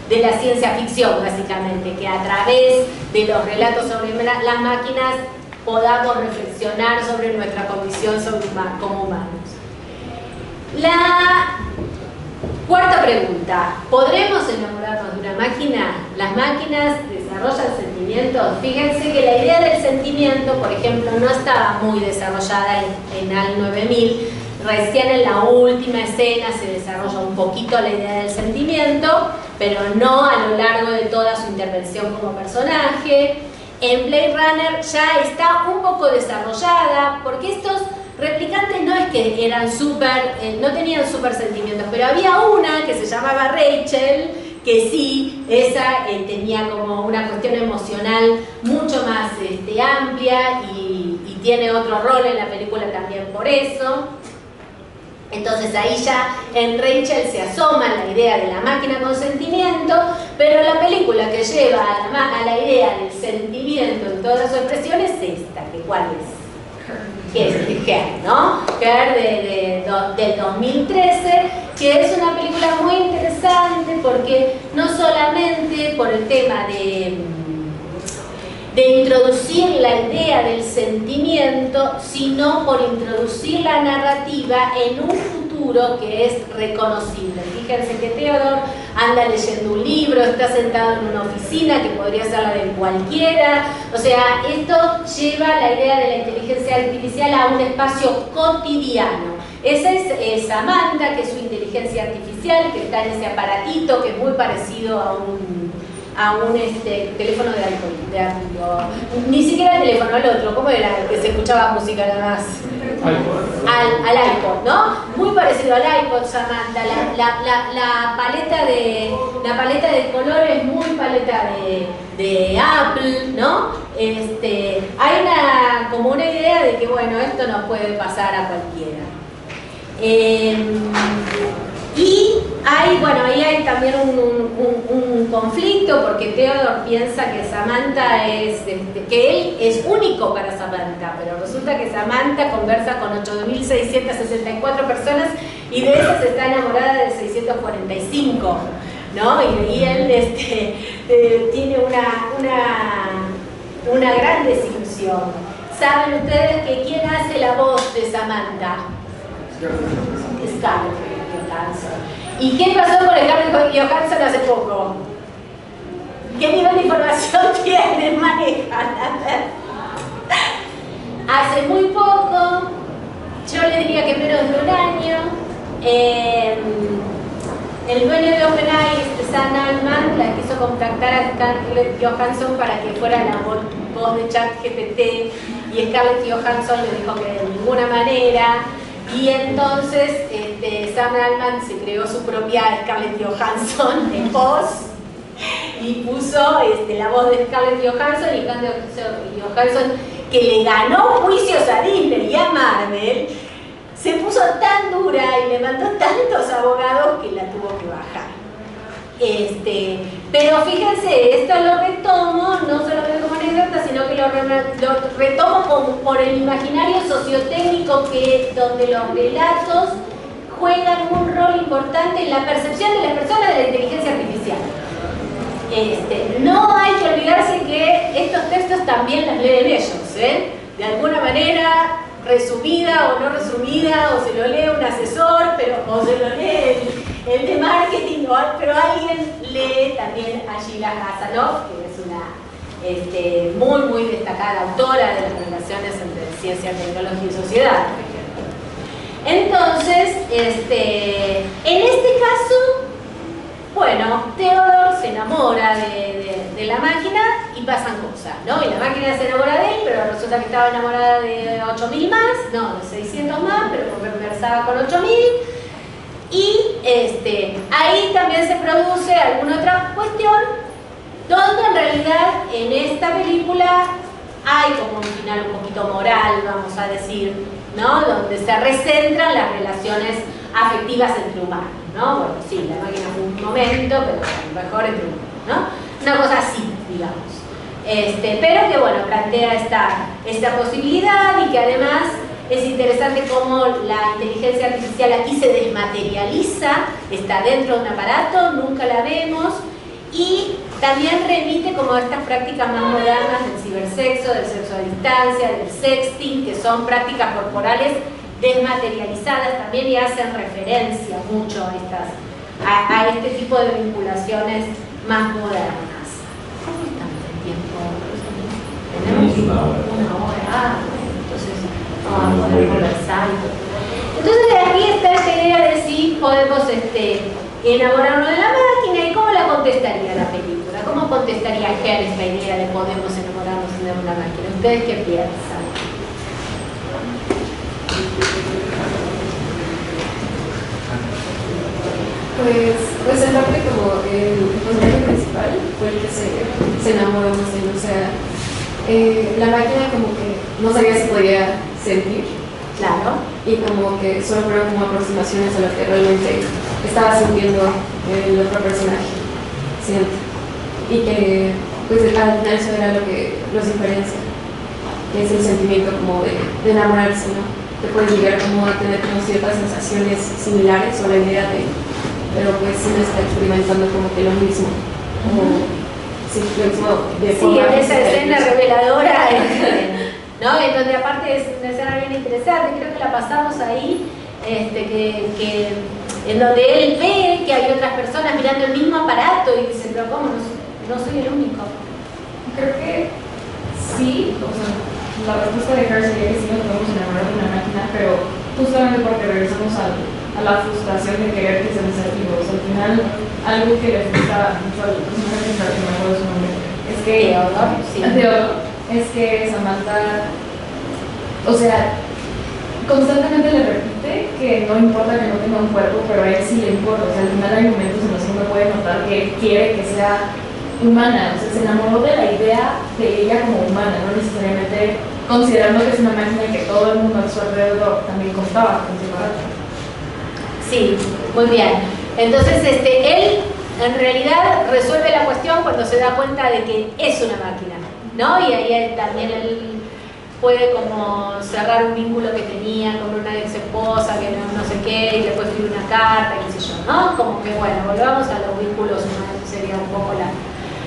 de la ciencia ficción, básicamente, que a través de los relatos sobre las máquinas podamos reflexionar sobre nuestra condición como humanos. La cuarta pregunta, ¿podremos enamorarnos de una máquina? ¿Las máquinas desarrollan sentimientos? Fíjense que la idea del sentimiento, por ejemplo, no estaba muy desarrollada en AL 9000. Recién en la última escena se desarrolla un poquito la idea del sentimiento, pero no a lo largo de toda su intervención como personaje. En Blade Runner ya está un poco desarrollada, porque estos replicantes no es que eran no tenían súper sentimientos, pero había una que se llamaba Rachel, que sí, esa tenía como una cuestión emocional mucho más amplia y tiene otro rol en la película también por eso. Entonces ahí ya en Rachel se asoma la idea de la máquina con sentimiento, pero la película que lleva a la idea del sentimiento en todas sus expresiones es esta, que ¿cuál es? Que es Her, ¿no? Her del 2013, que es una película muy interesante porque no solamente por el tema de introducir la idea del sentimiento, sino por introducir la narrativa en un futuro que es reconocible. Fíjense que Theodore anda leyendo un libro, está sentado en una oficina que podría ser la de cualquiera. O sea, esto lleva la idea de la inteligencia artificial a un espacio cotidiano. Esa es Samantha, que es su inteligencia artificial, que está en ese aparatito que es muy parecido a un teléfono de iPhone, ni siquiera el teléfono, al otro, ¿cómo era? El que se escuchaba música nada más. Al iPod, ¿no? Muy parecido al iPod, Samantha. La paleta de color es muy paleta de Apple, ¿no? Hay como una idea de que, bueno, esto no puede pasar a cualquiera. Y ahí hay también un conflicto, porque Theodore piensa que Samantha que él es único para Samantha, pero resulta que Samantha conversa con 8.664 personas y de esas está enamorada de 645, ¿no? Y él tiene una gran desilusión. ¿Saben ustedes que quién hace la voz de Samantha? Scarlett Johansson. ¿Y qué pasó con Scarlett Johansson hace poco? ¿Qué nivel de información tienen? Manejan. Hace muy poco, yo le diría que menos de un año, el dueño de OpenAI, Sam Altman, la quiso contactar a Scarlett Johansson para que fuera la voz de ChatGPT, y Scarlett Johansson le dijo que de ninguna manera. Y entonces Sam Altman se creó su propia Scarlett Johansson en voz y puso la voz de Scarlett Johansson, y Scarlett Johansson, que le ganó juicios a Disney y a Marvel, se puso tan dura y le mandó tantos abogados que la tuvo que bajar. Pero fíjense, esto lo retomo, no solamente como anécdota, sino que lo retomo por el imaginario sociotécnico, donde los relatos juegan un rol importante en la percepción de las personas de la inteligencia artificial. No hay que olvidarse que estos textos también los leen ellos, de alguna manera, resumida o no resumida, o se lo lee un asesor, o se lo lee el de marketing, pero alguien lee también a Gillian Hassaloff, que es una muy, muy destacada autora de las relaciones entre ciencia, tecnología y sociedad, por ejemplo. Entonces, en este caso, bueno, Theodore se enamora de la máquina y pasan cosas, ¿no? Y la máquina se enamora de él, pero resulta que estaba enamorada de 8.000 más, no, de 600 más, pero conversaba con 8.000. Y ahí también se produce alguna otra cuestión, donde en realidad en esta película hay como un final un poquito moral, vamos a decir, ¿no? Donde se recentran las relaciones afectivas entre humanos, ¿no? Bueno, sí, la máquina fue un momento, pero a lo mejor entre humanos, ¿no? Una cosa así, digamos. Pero que, bueno, plantea esta posibilidad, y que además es interesante cómo la inteligencia artificial aquí se desmaterializa, está dentro de un aparato, nunca la vemos, y también remite como a estas prácticas más modernas del cibersexo, del sexo a distancia, del sexting, que son prácticas corporales desmaterializadas también y hacen referencia mucho a este tipo de vinculaciones más modernas. ¿Cómo estamos de tiempo? Tenemos una hora. Entonces vamos a poder conversar. Entonces aquí está esta idea de si podemos enamorarnos de la máquina y cómo la contestaría la película. ¿Cómo contestaría Her esta idea de podemos enamorarnos de una máquina? ¿Ustedes qué piensan? Pues en parte como el personaje principal fue el que se enamoró más de él, o sea, la máquina como que no sabía si podía sentir. Claro. Y como que solo fueron como aproximaciones a lo que realmente estaba sintiendo el otro personaje, siente. Y que pues al final eso era lo que los diferencia, que es el sentimiento como de enamorarse, ¿no? Que puedes llegar como a tener como ciertas sensaciones similares o la idea de, pero pues sí no está experimentando como que lo mismo. Sí, lo mismo de forma. Sí, esa escena reveladora. ¿No? En donde aparte es una escena bien interesante, creo que la pasamos ahí, en donde él ve que hay otras personas mirando el mismo aparato y dice, pero ¿cómo? No soy el único. Creo que sí, o sea, la respuesta de Her sería que sí nos podemos enamorar de una máquina, pero justamente porque regresamos a la frustración de querer que sean ser vivos. Al final, algo que le frustra mucho al personaje que me acuerdo su nombre, es que Theodore, es que Samantha, o sea, constantemente le repite que no importa que no tenga un cuerpo, pero a él sí le importa. O sea, al final hay momentos en los que uno puede notar que él quiere que sea humana, o sea, se enamoró de la idea de ella como humana, no necesariamente considerando que es una máquina y que todo el mundo a su alrededor también contaba con su carácter. Sí, muy bien. Entonces, él en realidad resuelve la cuestión cuando se da cuenta de que es una máquina, ¿no? Y ahí también él puede como cerrar un vínculo que tenía con una ex esposa que no sé qué, y después escribir una carta, qué sé yo, ¿no? Como que bueno, volvamos a los vínculos humanos, sería un poco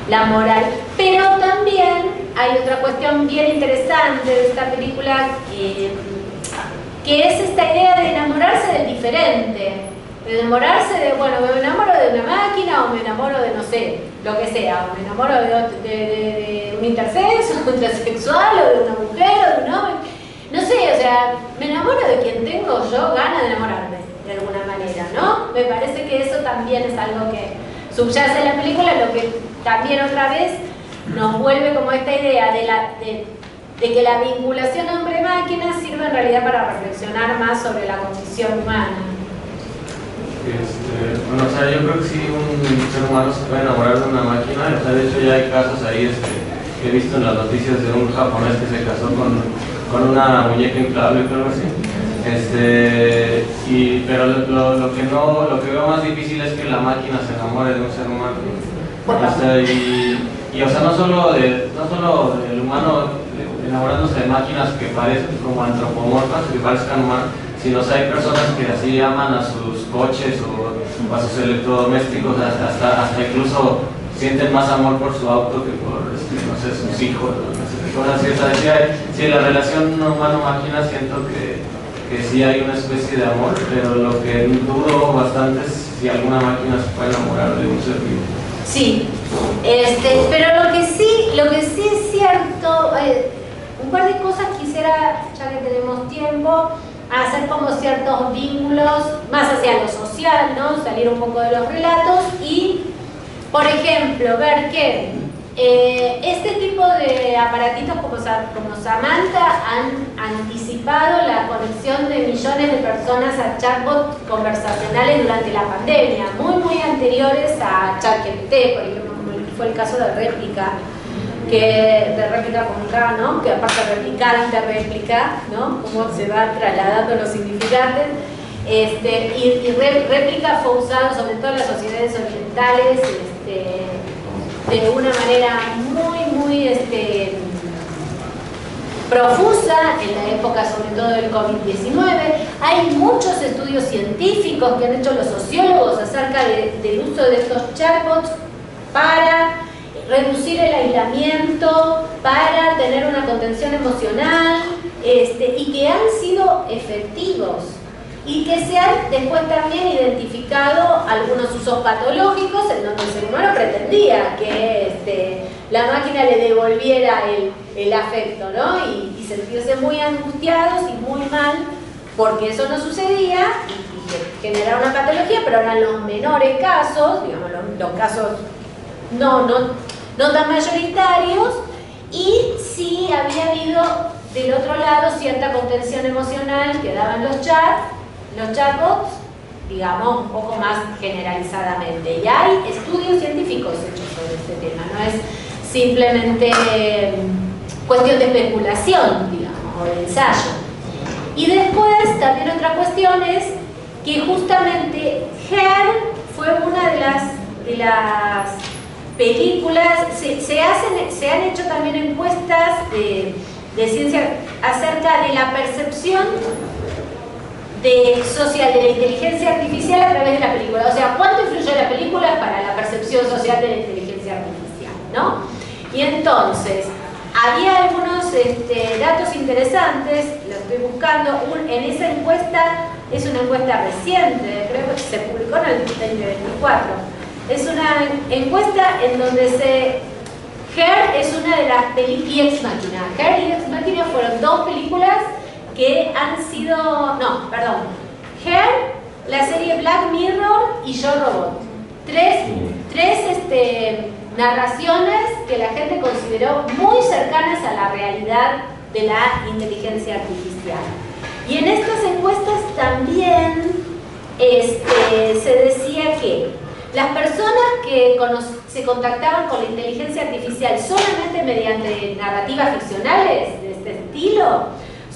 la moral. Pero también hay otra cuestión bien interesante de esta película, que es esta idea de enamorarse del diferente. De enamorarse de, bueno, me enamoro de una máquina o me enamoro de, no sé, lo que sea, o me enamoro de un intersexo, un transexual, o de una mujer, o de un hombre, no sé, o sea, me enamoro de quien tengo yo ganas de enamorarme, de alguna manera, ¿no? Me parece que eso también es algo que subyace en la película, lo que también otra vez nos vuelve como esta idea de que la vinculación hombre-máquina sirve en realidad para reflexionar más sobre la condición humana. Bueno, o sea, yo creo que sí, un ser humano se puede enamorar de una máquina. O sea, de hecho ya hay casos ahí que he visto en las noticias de un japonés que se casó con una muñeca inflable o algo así. Pero lo que veo más difícil es que la máquina se enamore de un ser humano. O sea, o sea, no solo del humano enamorándose de máquinas que parecen como antropomorfas, que parezcan humanas, sino que hay personas que así aman a sus coches o a sus electrodomésticos, hasta incluso sienten más amor por su auto que por, no sé, sus hijos, no sé, cosas así. O sea, sí, la relación humano-máquina siento que sí hay una especie de amor, pero lo que dudo bastante es si alguna máquina se puede enamorar de un ser vivo. Sí, pero lo que sí es cierto, un par de cosas quisiera, ya que tenemos tiempo, hacer como ciertos vínculos más hacia lo social, ¿no? Salir un poco de los relatos y, por ejemplo, ver que este tipo de aparatitos como Samantha han anticipado la conexión de millones de personas a chatbots conversacionales durante la pandemia, muy anteriores a ChatGPT, por ejemplo, como fue el caso de Réplica, de réplica con K, ¿no? Que aparte de replicante, réplica, ¿no? Cómo se va trasladando los significantes. Y réplica fue usado sobre todo en las sociedades orientales de una manera muy profusa en la época sobre todo del COVID-19. Hay muchos estudios científicos que han hecho los sociólogos acerca del uso de estos chatbots para reducir el aislamiento, para tener una contención emocional, y que han sido efectivos y que se han después también identificado algunos usos patológicos en donde el ser humano pretendía que la máquina le devolviera el afecto, ¿no? Y sentirse muy angustiados y muy mal porque eso no sucedía y generaba una patología, pero eran los menores casos, digamos, los casos no tan mayoritarios, y sí había habido del otro lado cierta contención emocional que daban los chatbots, digamos, un poco más generalizadamente. Y hay estudios científicos hechos sobre este tema, no es simplemente cuestión de especulación, digamos, o de ensayo. Y después, también otra cuestión es que justamente Her fue una de las películas, se han hecho también encuestas de ciencia acerca de la percepción social de la inteligencia artificial a través de la película. O sea, ¿cuánto influyó la película para la percepción social de la inteligencia artificial, ¿no? Y entonces, había algunos datos interesantes, lo estoy buscando, en esa encuesta, es una encuesta reciente, creo que se publicó en el 2024. Es una encuesta en donde Her es una de las películas, y Ex Machina. Her y Ex Machina fueron dos películas que han sido, Her, la serie Black Mirror y Yo Robot. Tres narraciones que la gente consideró muy cercanas a la realidad de la inteligencia artificial. Y en estas encuestas también se decía que las personas que se contactaban con la inteligencia artificial solamente mediante narrativas ficcionales de este estilo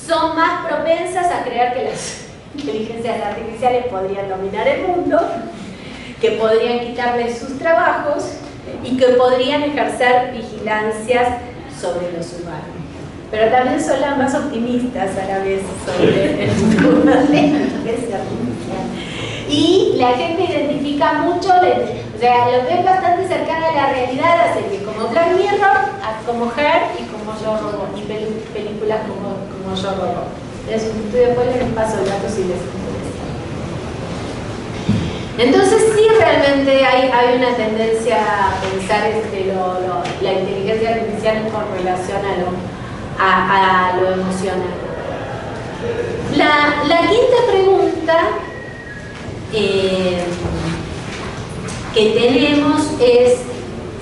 son más propensas a creer que las inteligencias artificiales podrían dominar el mundo, que podrían quitarles sus trabajos y que podrían ejercer vigilancias sobre los humanos. Pero también son las más optimistas a la vez sobre el futuro de la inteligencia artificial. Y la gente identifica mucho, o sea, lo ven bastante cercana a la realidad, así que como Black Mirror, como Her y como Yo Robot, y películas como Yo Robot. Es un estudio, después les paso el dato si les interesa. Entonces sí, realmente hay una tendencia a pensar la inteligencia artificial con relación a lo emocional. La quinta pregunta que tenemos es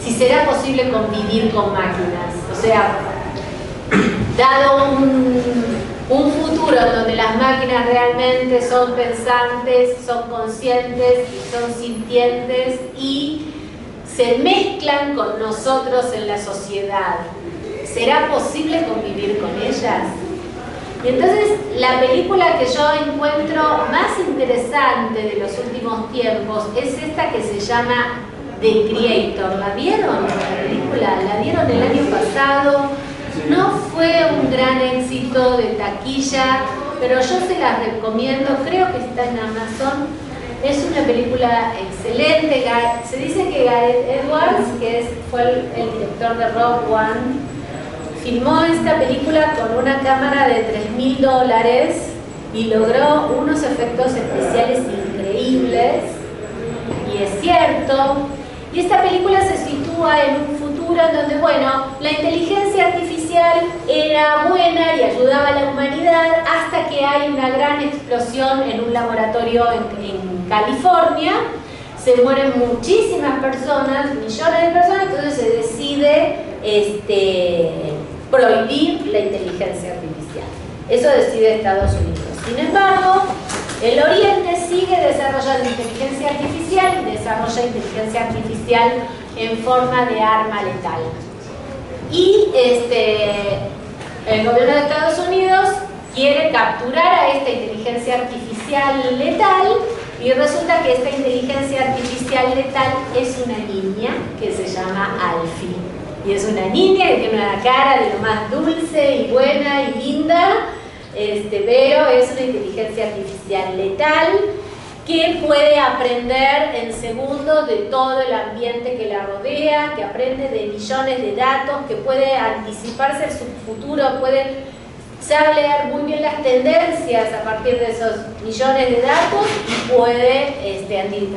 si será posible convivir con máquinas. O sea, dado un futuro en donde las máquinas realmente son pensantes, son conscientes, son sintientes y se mezclan con nosotros en la sociedad, ¿será posible convivir con ellas? Y entonces la película que yo encuentro más interesante de los últimos tiempos es esta que se llama The Creator. ¿La vieron la película? ¿La vieron el año pasado? No fue un gran éxito de taquilla, pero yo se la recomiendo, creo que está en Amazon. Es una película excelente. Se dice que Gareth Edwards, que fue el director de Rogue One, filmó esta película con una cámara de $3.000 y logró unos efectos especiales increíbles, y es cierto. Y esta película se sitúa en un futuro en donde, bueno, la inteligencia artificial era buena y ayudaba a la humanidad hasta que hay una gran explosión en un laboratorio en California. Se mueren muchísimas personas, millones de personas, entonces se decide prohibir la inteligencia artificial. Eso decide Estados Unidos. Sin embargo, el Oriente sigue desarrollando inteligencia artificial y desarrolla inteligencia artificial en forma de arma letal. Y el gobierno de Estados Unidos quiere capturar a esta inteligencia artificial letal, y resulta que esta inteligencia artificial letal es una niña que se llama Alfie. Y es una niña que tiene una cara de lo más dulce y buena y linda, pero es una inteligencia artificial letal que puede aprender en segundos de todo el ambiente que la rodea, que aprende de millones de datos, que puede anticiparse en su futuro, sabe leer muy bien las tendencias a partir de esos millones de datos y puede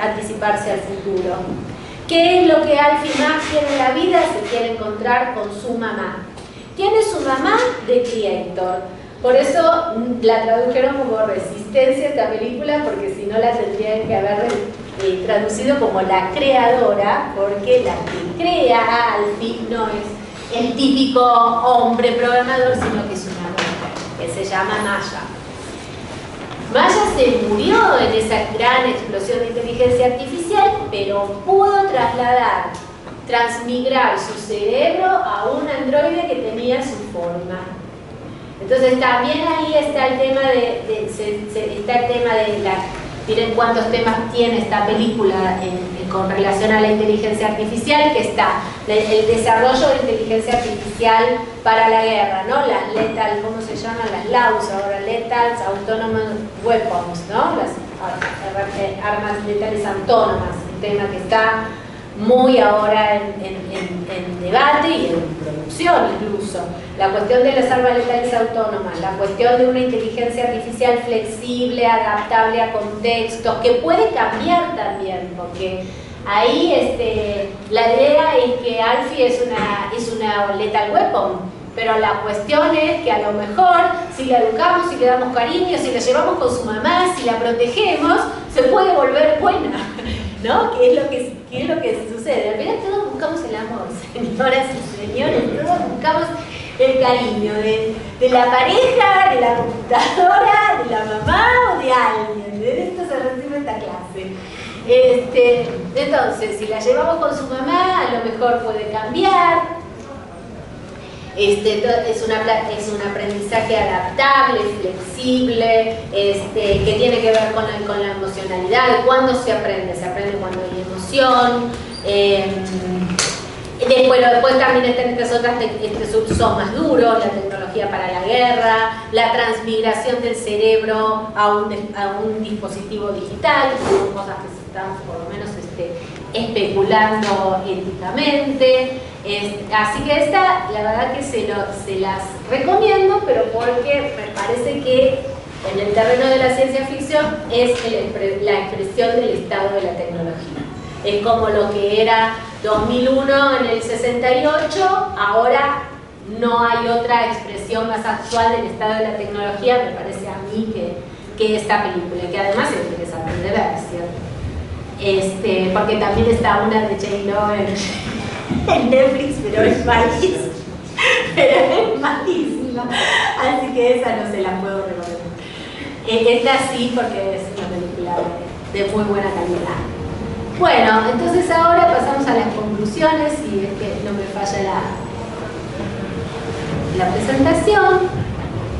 anticiparse al futuro. ¿Qué es lo que Alfie más quiere en la vida? Se quiere encontrar con su mamá. ¿Quién es su mamá? The Creator. Por eso la tradujeron como Resistencia esta película, porque si no la tendrían que haber traducido como la creadora, porque la que crea a Alfie no es el típico hombre programador, sino que es una mujer, que se llama Maya. Maya se murió en esa gran explosión de inteligencia artificial, pero pudo transmigrar su cerebro a un androide que tenía su forma. Entonces también ahí está el tema miren cuántos temas tiene esta película con relación a la inteligencia artificial, que está el desarrollo de inteligencia artificial para la guerra, ¿no? Las lethal, ¿cómo se llaman? Las LAWs ahora, Lethal Autonomous Weapons, ¿no? Las armas letales autónomas, un tema que está muy ahora en debate y en producción incluso. La cuestión de las armas letales autónomas, la cuestión de una inteligencia artificial flexible, adaptable a contextos, que puede cambiar también, porque ahí la idea es que Alfie es una lethal weapon, pero la cuestión es que a lo mejor si la educamos, si le damos cariño, si la llevamos con su mamá, si la protegemos, se puede volver buena, ¿no? ¿Qué es lo que sucede? Al final todos buscamos el amor, señoras y señores, todos buscamos el cariño de la pareja, de la computadora, de la mamá o de alguien. De esto se recibe esta clase. Entonces, si la llevamos con su mamá, a lo mejor puede cambiar. Es un aprendizaje adaptable, flexible, que tiene que ver con la emocionalidad. ¿Cuándo se aprende? Se aprende cuando hay emoción. Después también están estas otras, son más duros, la tecnología para la guerra, la transmigración del cerebro a un dispositivo digital, que son cosas que se están por lo menos especulando éticamente. Así que esta, la verdad que se las recomiendo, pero porque me parece que en el terreno de la ciencia ficción es la expresión del estado de la tecnología. Es como lo que era 2001 en el 68, ahora no hay otra expresión más actual del estado de la tecnología, me parece a mí, que esta película, que además es interesante de ver, ¿cierto? Porque también está una de J-Lo en Netflix, pero es malísima. Pero es malísima. Así que esa no se la puedo recomendar. Esta sí, porque es una película de muy buena calidad. Bueno, entonces ahora pasamos a las conclusiones, y es que no me falla la presentación,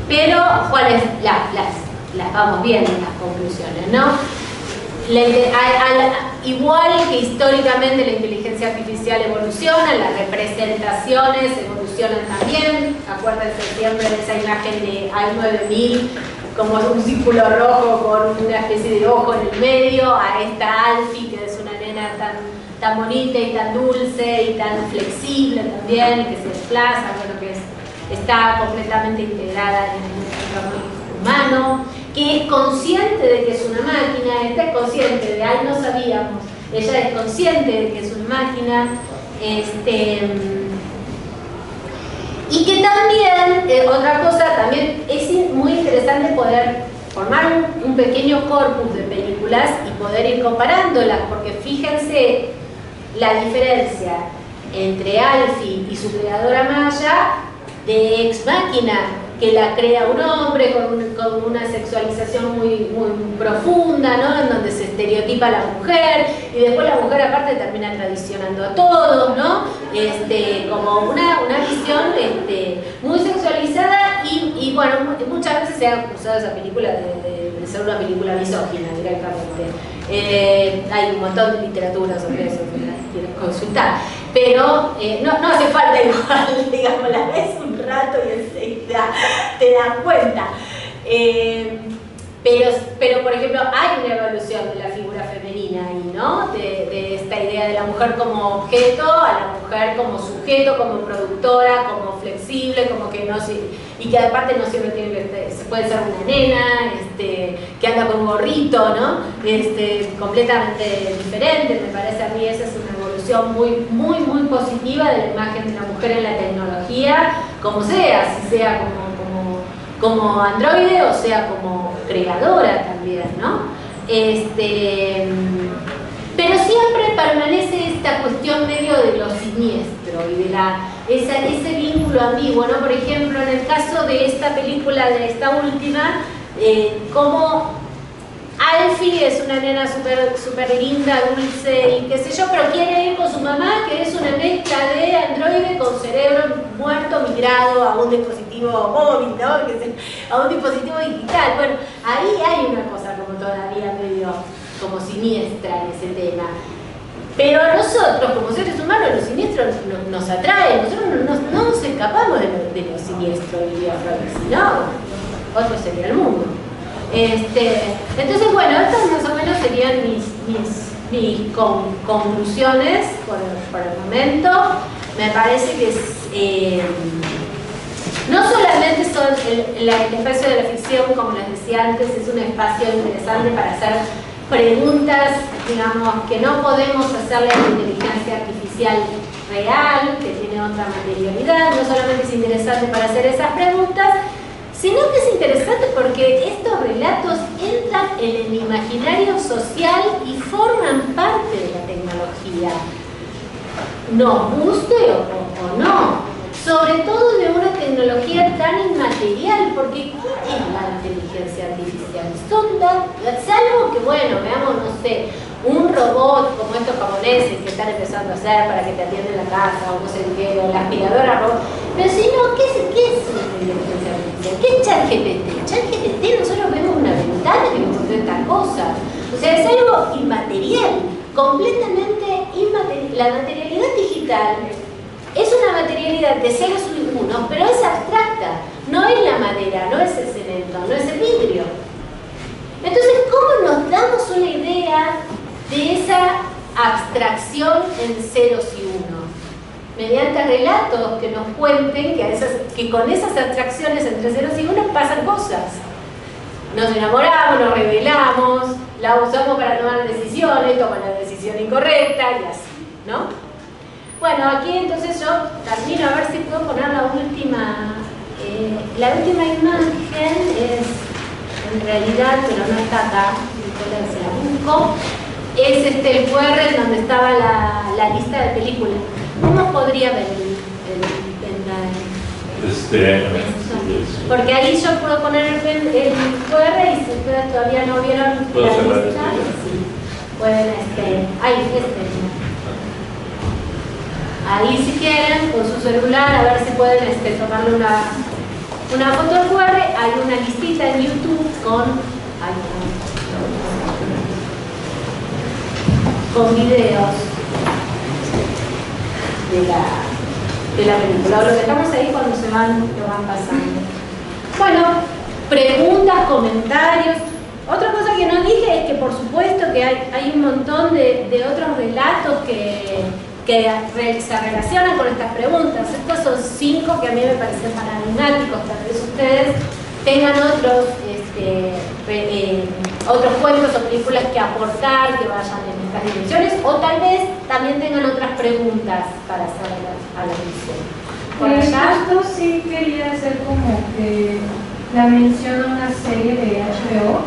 pero ¿cuáles? Las vamos viendo las conclusiones, ¿no? Igual que históricamente la inteligencia artificial evoluciona, las representaciones evolucionan también. Acuérdense siempre de esa imagen de i9000 como un círculo rojo con una especie de ojo en el medio, a esta Alfie, que es una nena tan bonita y tan dulce y tan flexible también, y que se desplaza, bueno, que está completamente integrada en el entorno humano, que es consciente de que es una máquina. Esta es consciente, de ahí no sabíamos, ella es consciente de que es una máquina, y que también, otra cosa, también es muy interesante poder formar un pequeño corpus de películas y poder ir comparándolas, porque fíjense la diferencia entre Alfie y su creadora Maya de Ex Machina, que la crea un hombre con una sexualización muy profunda, ¿no? En donde se estereotipa a la mujer, y después la mujer aparte termina traicionando a todos, ¿no? Como una visión muy sexualizada, y bueno, muchas veces se ha acusado esa película de ser una película misógina directamente. Hay un montón de literatura sobre eso que las quieres consultar, pero no hace falta igual, digamos, la ves un rato y te das cuenta. Pero, por ejemplo, hay una evolución de la figura femenina ahí, ¿no? De esta idea de la mujer como objeto a la mujer como sujeto, como productora, como flexible, como que no se... Y que aparte no siempre tiene que... Se puede ser una nena, que anda con un gorrito, ¿no? Completamente diferente. Me parece a mí esa es una evolución muy, muy, muy positiva de la imagen de la mujer en la tecnología, como sea, si sea como androide o sea como creadora también, ¿no? Pero siempre permanece esta cuestión medio de lo siniestro y de ese vínculo ambiguo, ¿no? Por ejemplo, en el caso de esta película, de esta última, como Alfie es una nena súper linda, dulce y qué sé yo, pero quiere ir con su mamá, que es una mezcla de androide con cerebro muerto migrado a un dispositivo móvil, ¿no? A un dispositivo digital. Bueno, ahí hay una cosa como todavía medio como siniestra en ese tema. Pero a nosotros, como seres humanos, lo siniestro nos atrae. Nosotros no nos escapamos de lo siniestro, diría Freud, ¿no? Otro sería el mundo. Entonces, bueno, estas más o menos serían mis conclusiones por el momento. Me parece que no solamente son el espacio de la ficción, como les decía antes, es un espacio interesante para hacer preguntas, digamos, que no podemos hacerle a la inteligencia artificial real, que tiene otra materialidad. No solamente es interesante para hacer esas preguntas, sino que es interesante porque estos relatos entran en el imaginario social y forman parte de la tecnología. Nos guste o no, sobre todo de una tecnología tan inmaterial, porque ¿qué es la inteligencia artificial? Son salvo que, bueno, veamos, no sé, un robot como estos japoneses que están empezando a hacer para que te atiendan la casa o no sé qué, o la aspiradora robot. Pero si no, ¿qué es una inteligencia artificial? ¿Qué es ChatGPT? ChatGPT nosotros vemos una ventana que nos muestra tal cosa. O sea, es algo inmaterial, completamente inmaterial. La materialidad digital es una materialidad de ceros y unos, pero es abstracta. No es la madera, no es el cemento, no es el vidrio. Entonces, ¿cómo nos damos una idea de esa abstracción en ceros y unos? Mediante relatos que nos cuenten que con esas abstracciones entre ceros y unos pasan cosas. Nos enamoramos, nos revelamos, la usamos para tomar decisiones, toman la decisión incorrecta y así, ¿no? Bueno, aquí entonces yo termino a ver si puedo poner la última imagen es en realidad, pero no está acá, se la busco, es el QR en donde estaba la lista de películas. ¿Cómo podría ver porque ahí yo puedo poner el QR y si ustedes todavía no vieron la lista, sí, pueden ahí si quieren con su celular a ver si pueden tomarle una foto del QR. Hay una listita en YouTube con videos de la película. Lo dejamos ahí cuando lo van pasando. Bueno, preguntas, comentarios. Otra cosa que no dije es que por supuesto que hay un montón de otros relatos que se relacionan con estas preguntas. Estos son 5 que a mí me parecen paradigmáticos. Tal vez ustedes tengan otros cuentos o películas que aportar, que vayan en estas dimensiones, o tal vez también tengan otras preguntas para hacer a la visión. Por allá, justo sí quería hacer como que la mención a una serie de HBO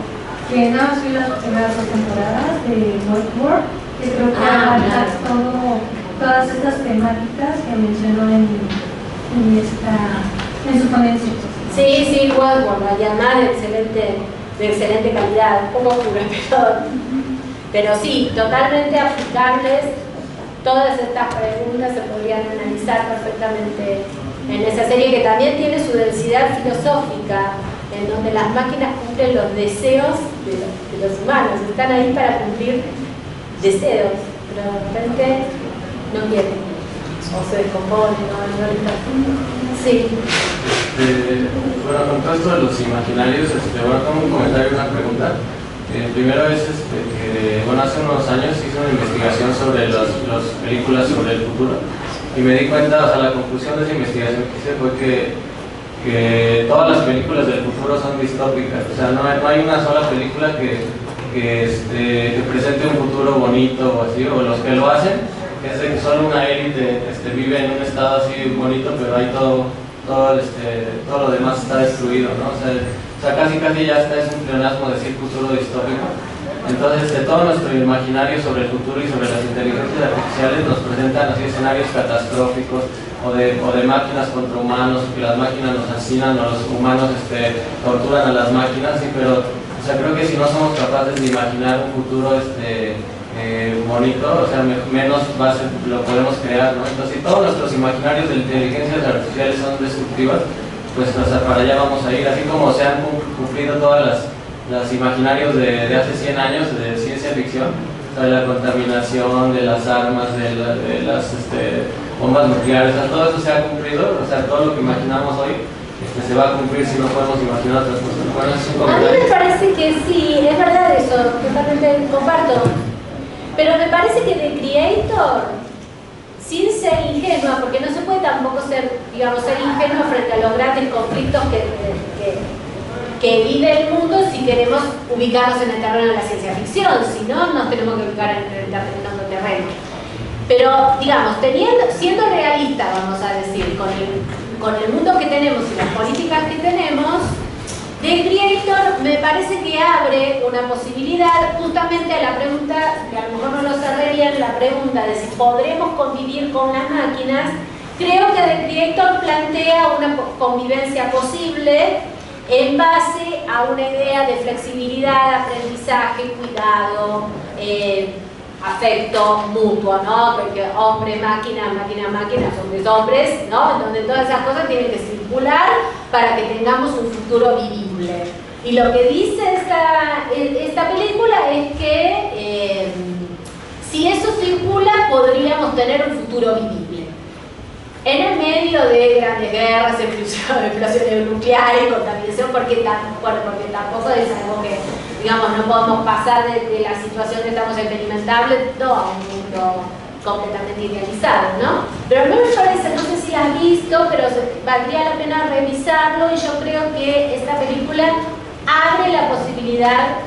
que nada más vi las primeras 2 temporadas de Westworld, que creo que abarca todas estas temáticas que mencionó en su ponencia. Sí, Westworld, la llamada de excelente calidad, un poco oscura, pero sí, totalmente aplicables. Todas estas preguntas se podrían analizar perfectamente en esa serie, que también tiene su densidad filosófica, en donde las máquinas cumplen los deseos de los humanos, están ahí para cumplir deseos, pero de repente no quieren, o se descomponen, no les da. Sí. Bueno, con respecto a esto de los imaginarios, bueno, tengo un comentario y una pregunta. Primero es que, bueno, hace unos años hice una investigación sobre las películas sobre el futuro y me di cuenta, o sea, la conclusión de esa investigación que hice fue que todas las películas del futuro son distópicas, o sea, no hay una sola película que presente un futuro bonito o así, o los que lo hacen, que es de que solo una élite vive en un estado así bonito, pero hay todo lo demás está destruido, ¿no? O sea, casi ya es un pleonasmo decir futuro distópico. Entonces, todo nuestro imaginario sobre el futuro y sobre las inteligencias artificiales nos presentan así escenarios catastróficos o de máquinas contra humanos, que las máquinas nos asesinan o los humanos torturan a las máquinas, sí, pero o sea, creo que si no somos capaces de imaginar un futuro bonito, o sea, menos lo podemos crear, ¿no? Entonces, si todos nuestros imaginarios de inteligencias artificiales son destructivas, pues o sea, para allá vamos a ir, así como se han cumplido todas las imaginarios de hace 100 años de ciencia ficción, o sea, de la contaminación, de las armas, de las bombas nucleares, o sea, todo eso se ha cumplido, o sea, todo lo que imaginamos hoy se va a cumplir si no podemos imaginar otras cosas. Bueno, es un a mí me parece que sí, es verdad eso, totalmente comparto. Pero me parece que The Creator, sin ser ingenua, porque no se puede tampoco ser ingenua frente a los grandes conflictos que vive el mundo si queremos ubicarnos en el terreno de la ciencia ficción, si no, nos tenemos que ubicar en el terreno. Pero, digamos, siendo realista, vamos a decir, con el mundo que tenemos y las políticas que tenemos, The Creator me parece que abre una posibilidad justamente a la pregunta, que a lo mejor no lo cerré bien, la pregunta de si podremos convivir con las máquinas. Creo que The Creator plantea una convivencia posible en base a una idea de flexibilidad, aprendizaje, cuidado, afecto mutuo, ¿no? Porque hombre, máquina, máquina, hombres, ¿no? Donde todas esas cosas tienen que circular para que tengamos un futuro vivible. Y lo que dice esta película es que si eso circula, podríamos tener un futuro vivible. En el medio de grandes guerras, explosiones nucleares, contaminación, porque tampoco es algo que, digamos, no podemos pasar de la situación que estamos experimentando a un mundo completamente idealizado, ¿no? Pero a mí me parece, no sé si la has visto, pero valdría la pena revisarlo, y yo creo que esta película abre la posibilidad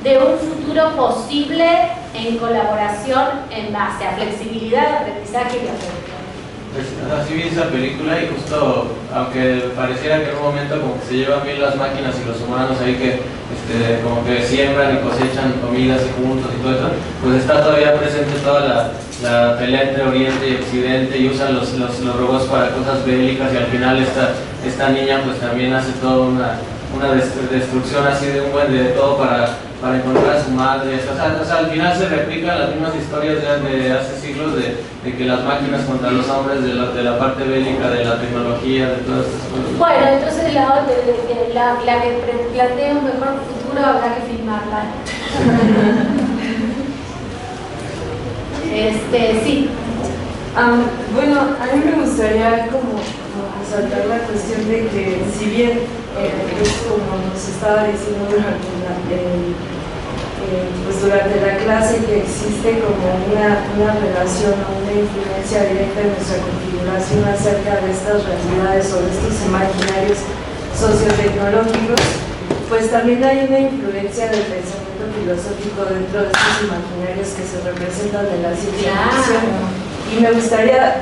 de un futuro posible en colaboración en base a flexibilidad, aprendizaje y afecto. Pues así vi esa película y justo, aunque pareciera que en un momento como que se llevan bien las máquinas y los humanos ahí que como que siembran y cosechan comidas y juntos y todo eso, pues está todavía presente toda la pelea entre Oriente y Occidente y usan los robots para cosas bélicas, y al final esta niña pues también hace toda una destrucción así de un buen de todo para encontrar a su madre. O sea, al final se replican las mismas historias de hace siglos de que las máquinas contra los hombres, de la parte bélica, de la tecnología, de todas estas cosas. Bueno, entonces la que plantea un mejor futuro habrá que filmarla. Sí. Bueno, a mí me gustaría como resaltar la cuestión de que si bien es como nos estaba diciendo durante la clase, que existe como una relación o una influencia directa en nuestra configuración acerca de estas realidades o de estos imaginarios sociotecnológicos, pues también hay una influencia del pensamiento filosófico dentro de estos imaginarios que se representan en la ciencia ficción. Y me gustaría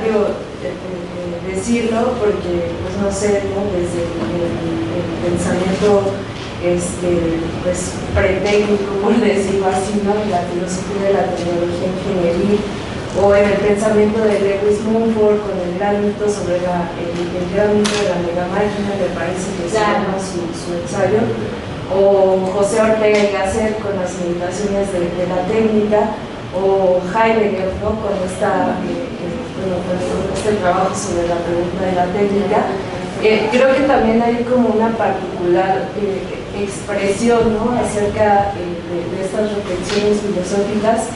decirlo porque, pues no sé, ¿no? Desde el pensamiento pues pretécnico, por decirlo así, ¿no? La filosofía de la tecnología ingenieril, o en el pensamiento de Lewis Mumford con el gran mito sobre el gran mito de la megamáquina, me parece que se llama su ensayo, o José Ortega y Gasset con las limitaciones de la técnica, o Heidegger, ¿no? con este trabajo sobre la pregunta de la técnica. Creo que también hay como una particular expresión, ¿no? acerca de estas reflexiones filosóficas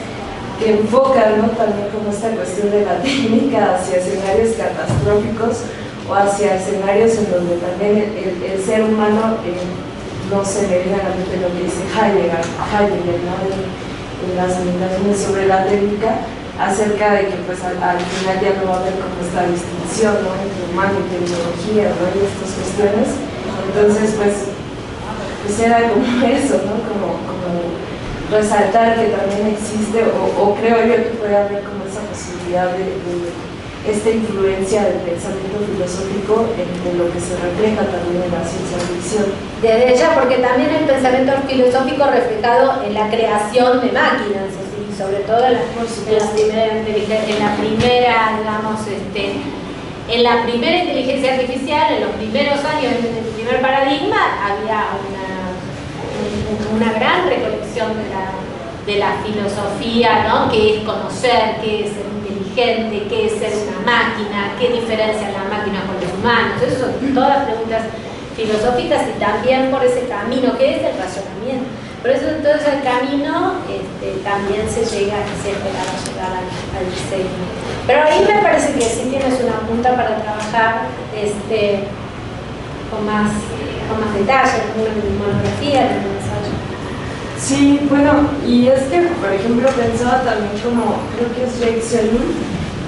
que enfocan, ¿no? también como esta cuestión de la técnica hacia escenarios catastróficos o hacia escenarios en donde también el ser humano, no se me viene a la mente lo que dice Heidegger, ¿no? En las meditaciones sobre la técnica, acerca de que pues al final ya no va a haber como esta distinción, ¿no? Entre humano y tecnología, ¿no? Y estas cuestiones. Entonces pues era como eso, ¿no? Como resaltar que también existe, o creo yo que puede haber como esa posibilidad de esta influencia del pensamiento filosófico en lo que se refleja también en la ciencia ficción. Desde ella, porque también el pensamiento filosófico reflejado en la creación de máquinas, y sobre todo en la primera inteligencia artificial, en los primeros años del primer paradigma, había una gran recolección de la filosofía, ¿no? Que es conocer, qué es ser inteligente, qué es ser una máquina, qué diferencia la máquina con los humanos. Esas son todas preguntas filosóficas, y también por ese camino que es el razonamiento. Por eso entonces el camino también se espera llegar al diseño. Pero ahí me parece que sí tienes una punta para trabajar con más detalle, en una monografía, en un ensayo. Sí, bueno, y es que, por ejemplo, pensaba también como, creo que es Jake Selin,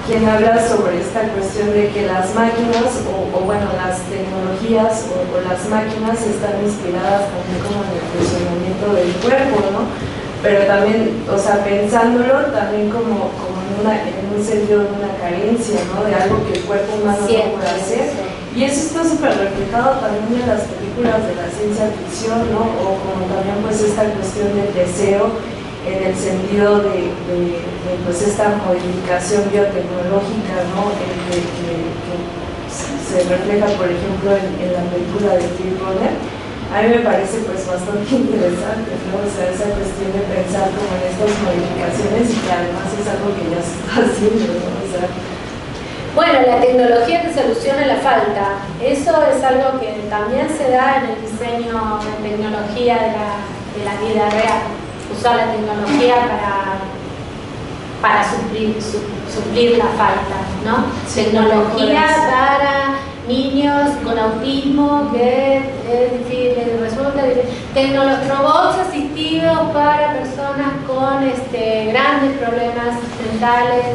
quien habla sobre esta cuestión de que las máquinas, o bueno, las tecnologías o las máquinas están inspiradas también como en el funcionamiento del cuerpo, ¿no? Pero también, o sea, pensándolo también como en un sentido de una carencia, ¿no? De algo que el cuerpo humano no puede hacer. Y eso está súper reflejado también en las películas de la ciencia ficción, ¿no? O como también pues esta cuestión del deseo, en el sentido de pues esta modificación biotecnológica, ¿no? Que se refleja, por ejemplo, en la película de Blade Runner. A mí me parece pues bastante interesante, ¿no? O sea, esa cuestión de pensar como en estas modificaciones, y que además es algo que ya se está haciendo, ¿no? O sea, bueno, la tecnología que soluciona la falta, eso es algo que también se da en el diseño de tecnología de la vida real. Usar la tecnología para suplir la falta, ¿no? Tecnología para niños con autismo, que es difícil, resulta difícil. Robots asistivos para personas con grandes problemas mentales,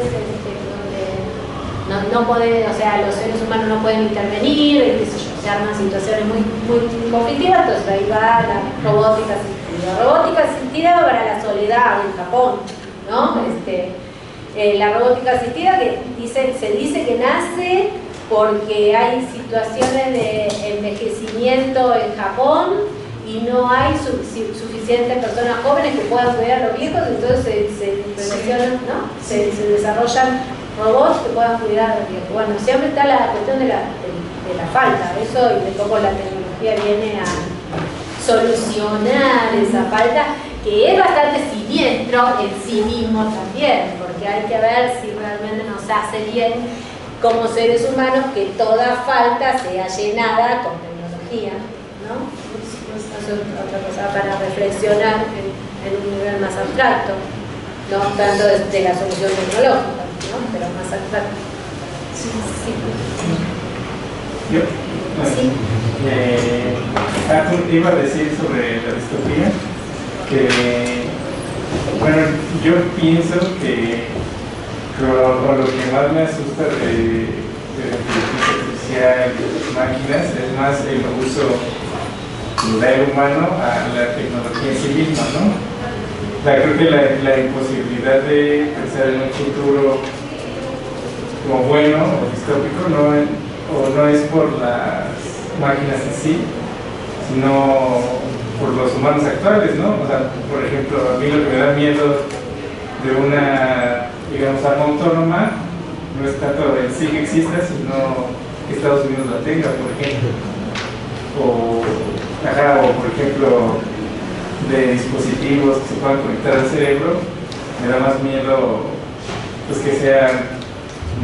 no puede, o sea, los seres humanos no pueden intervenir, qué sé yo, se arman situaciones muy conflictivas. Entonces ahí va la robótica asistida. Robótica asistida para la soledad en Japón, ¿no? La robótica asistida que se dice que nace porque hay situaciones de envejecimiento en Japón y no hay suficientes personas jóvenes que puedan cuidar a los viejos, entonces se desarrollan robots que puedan cuidar a los viejos. Bueno, siempre está la cuestión de la falta, eso, y de cómo la tecnología viene a solucionar esa falta, que es bastante siniestro en sí mismo también, porque hay que ver si realmente nos hace bien como seres humanos que toda falta sea llenada con tecnología, ¿no? Eso es otra cosa para reflexionar en un nivel más abstracto, no tanto de la solución tecnológica, ¿no? Pero más abstracto. Sí. Iba a decir sobre la distopía que, bueno, yo pienso que lo que más me asusta de la inteligencia artificial y de las máquinas es más el uso del humano a la tecnología en sí misma, ¿no? Creo que la imposibilidad de pensar en un futuro como bueno o distópico no es por las máquinas en sí, sino por los humanos actuales, ¿no? O sea, por ejemplo, a mí lo que me da miedo de una, digamos, arma autónoma no es tanto el sí que exista, sino que Estados Unidos la tenga, por ejemplo. O por ejemplo, de dispositivos que se puedan conectar al cerebro, me da más miedo pues que sean,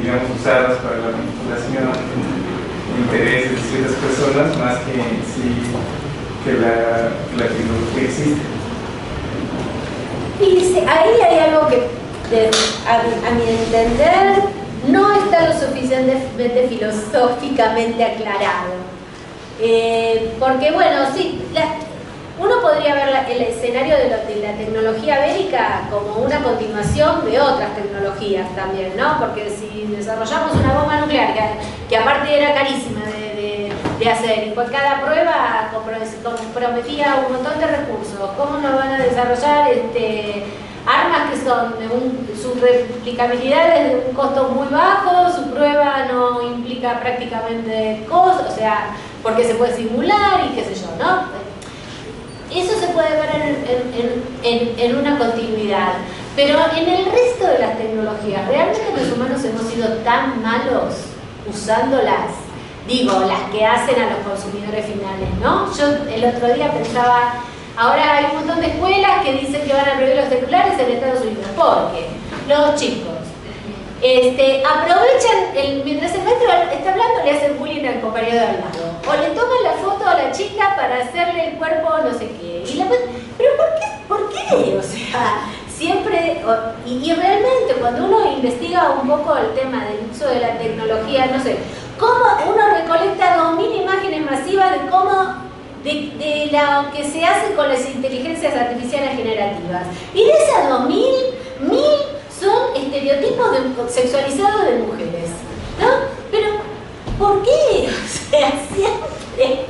digamos, usadas para la manipulación de intereses de ciertas personas, más que sí que la tecnología existe. Y ahí hay algo que, a mi entender, no está lo suficientemente filosóficamente aclarado. Porque bueno, sí, uno podría ver el escenario de la tecnología bélica como una continuación de otras tecnologías también, ¿no? Porque si desarrollamos una bomba nuclear que aparte era carísima de hacer y por cada prueba comprometía un montón de recursos, ¿cómo nos van a desarrollar armas que son su replicabilidad es de un costo muy bajo, su prueba no implica prácticamente cosas, o sea, porque se puede simular y qué sé yo, ¿no? Eso se puede ver en una continuidad, pero en el resto de las tecnologías, ¿realmente los humanos hemos sido tan malos usándolas? Digo, las que hacen a los consumidores finales, ¿no? Yo el otro día pensaba, ahora hay un montón de escuelas que dicen que van a prohibir los celulares en Estados Unidos, porque los chicos aprovechan, mientras el maestro está hablando, le hacen bullying al compañero de al lado, o le toman la foto a la chica para hacerle el cuerpo no sé qué, pero ¿por qué? O sea, siempre, y realmente cuando uno investiga un poco el tema del uso de la tecnología, no sé, cómo uno recolecta 2000 imágenes masivas de cómo de lo que se hace con las inteligencias artificiales generativas, y de esas 2000, 1000 son estereotipos sexualizados de mujeres, ¿no? Pero, ¿por qué? O sea, siempre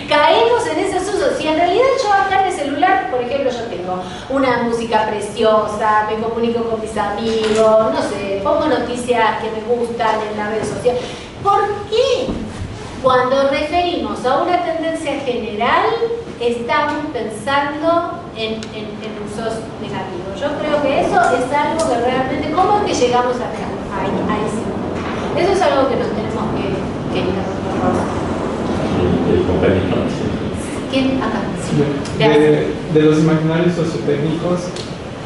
caemos en esos usos. Si en realidad yo acá en el celular, por ejemplo, yo tengo una música preciosa, me comunico con mis amigos, no sé, pongo noticias que me gustan en la red social. ¿Por qué? Cuando referimos a una tendencia general, estamos pensando en usos negativos. Yo creo que eso es algo que realmente, ¿cómo es que llegamos a ese? Eso es algo que nos tenemos que ir a favor. ¿Quién? Acá. Sí. De los imaginarios sociotécnicos,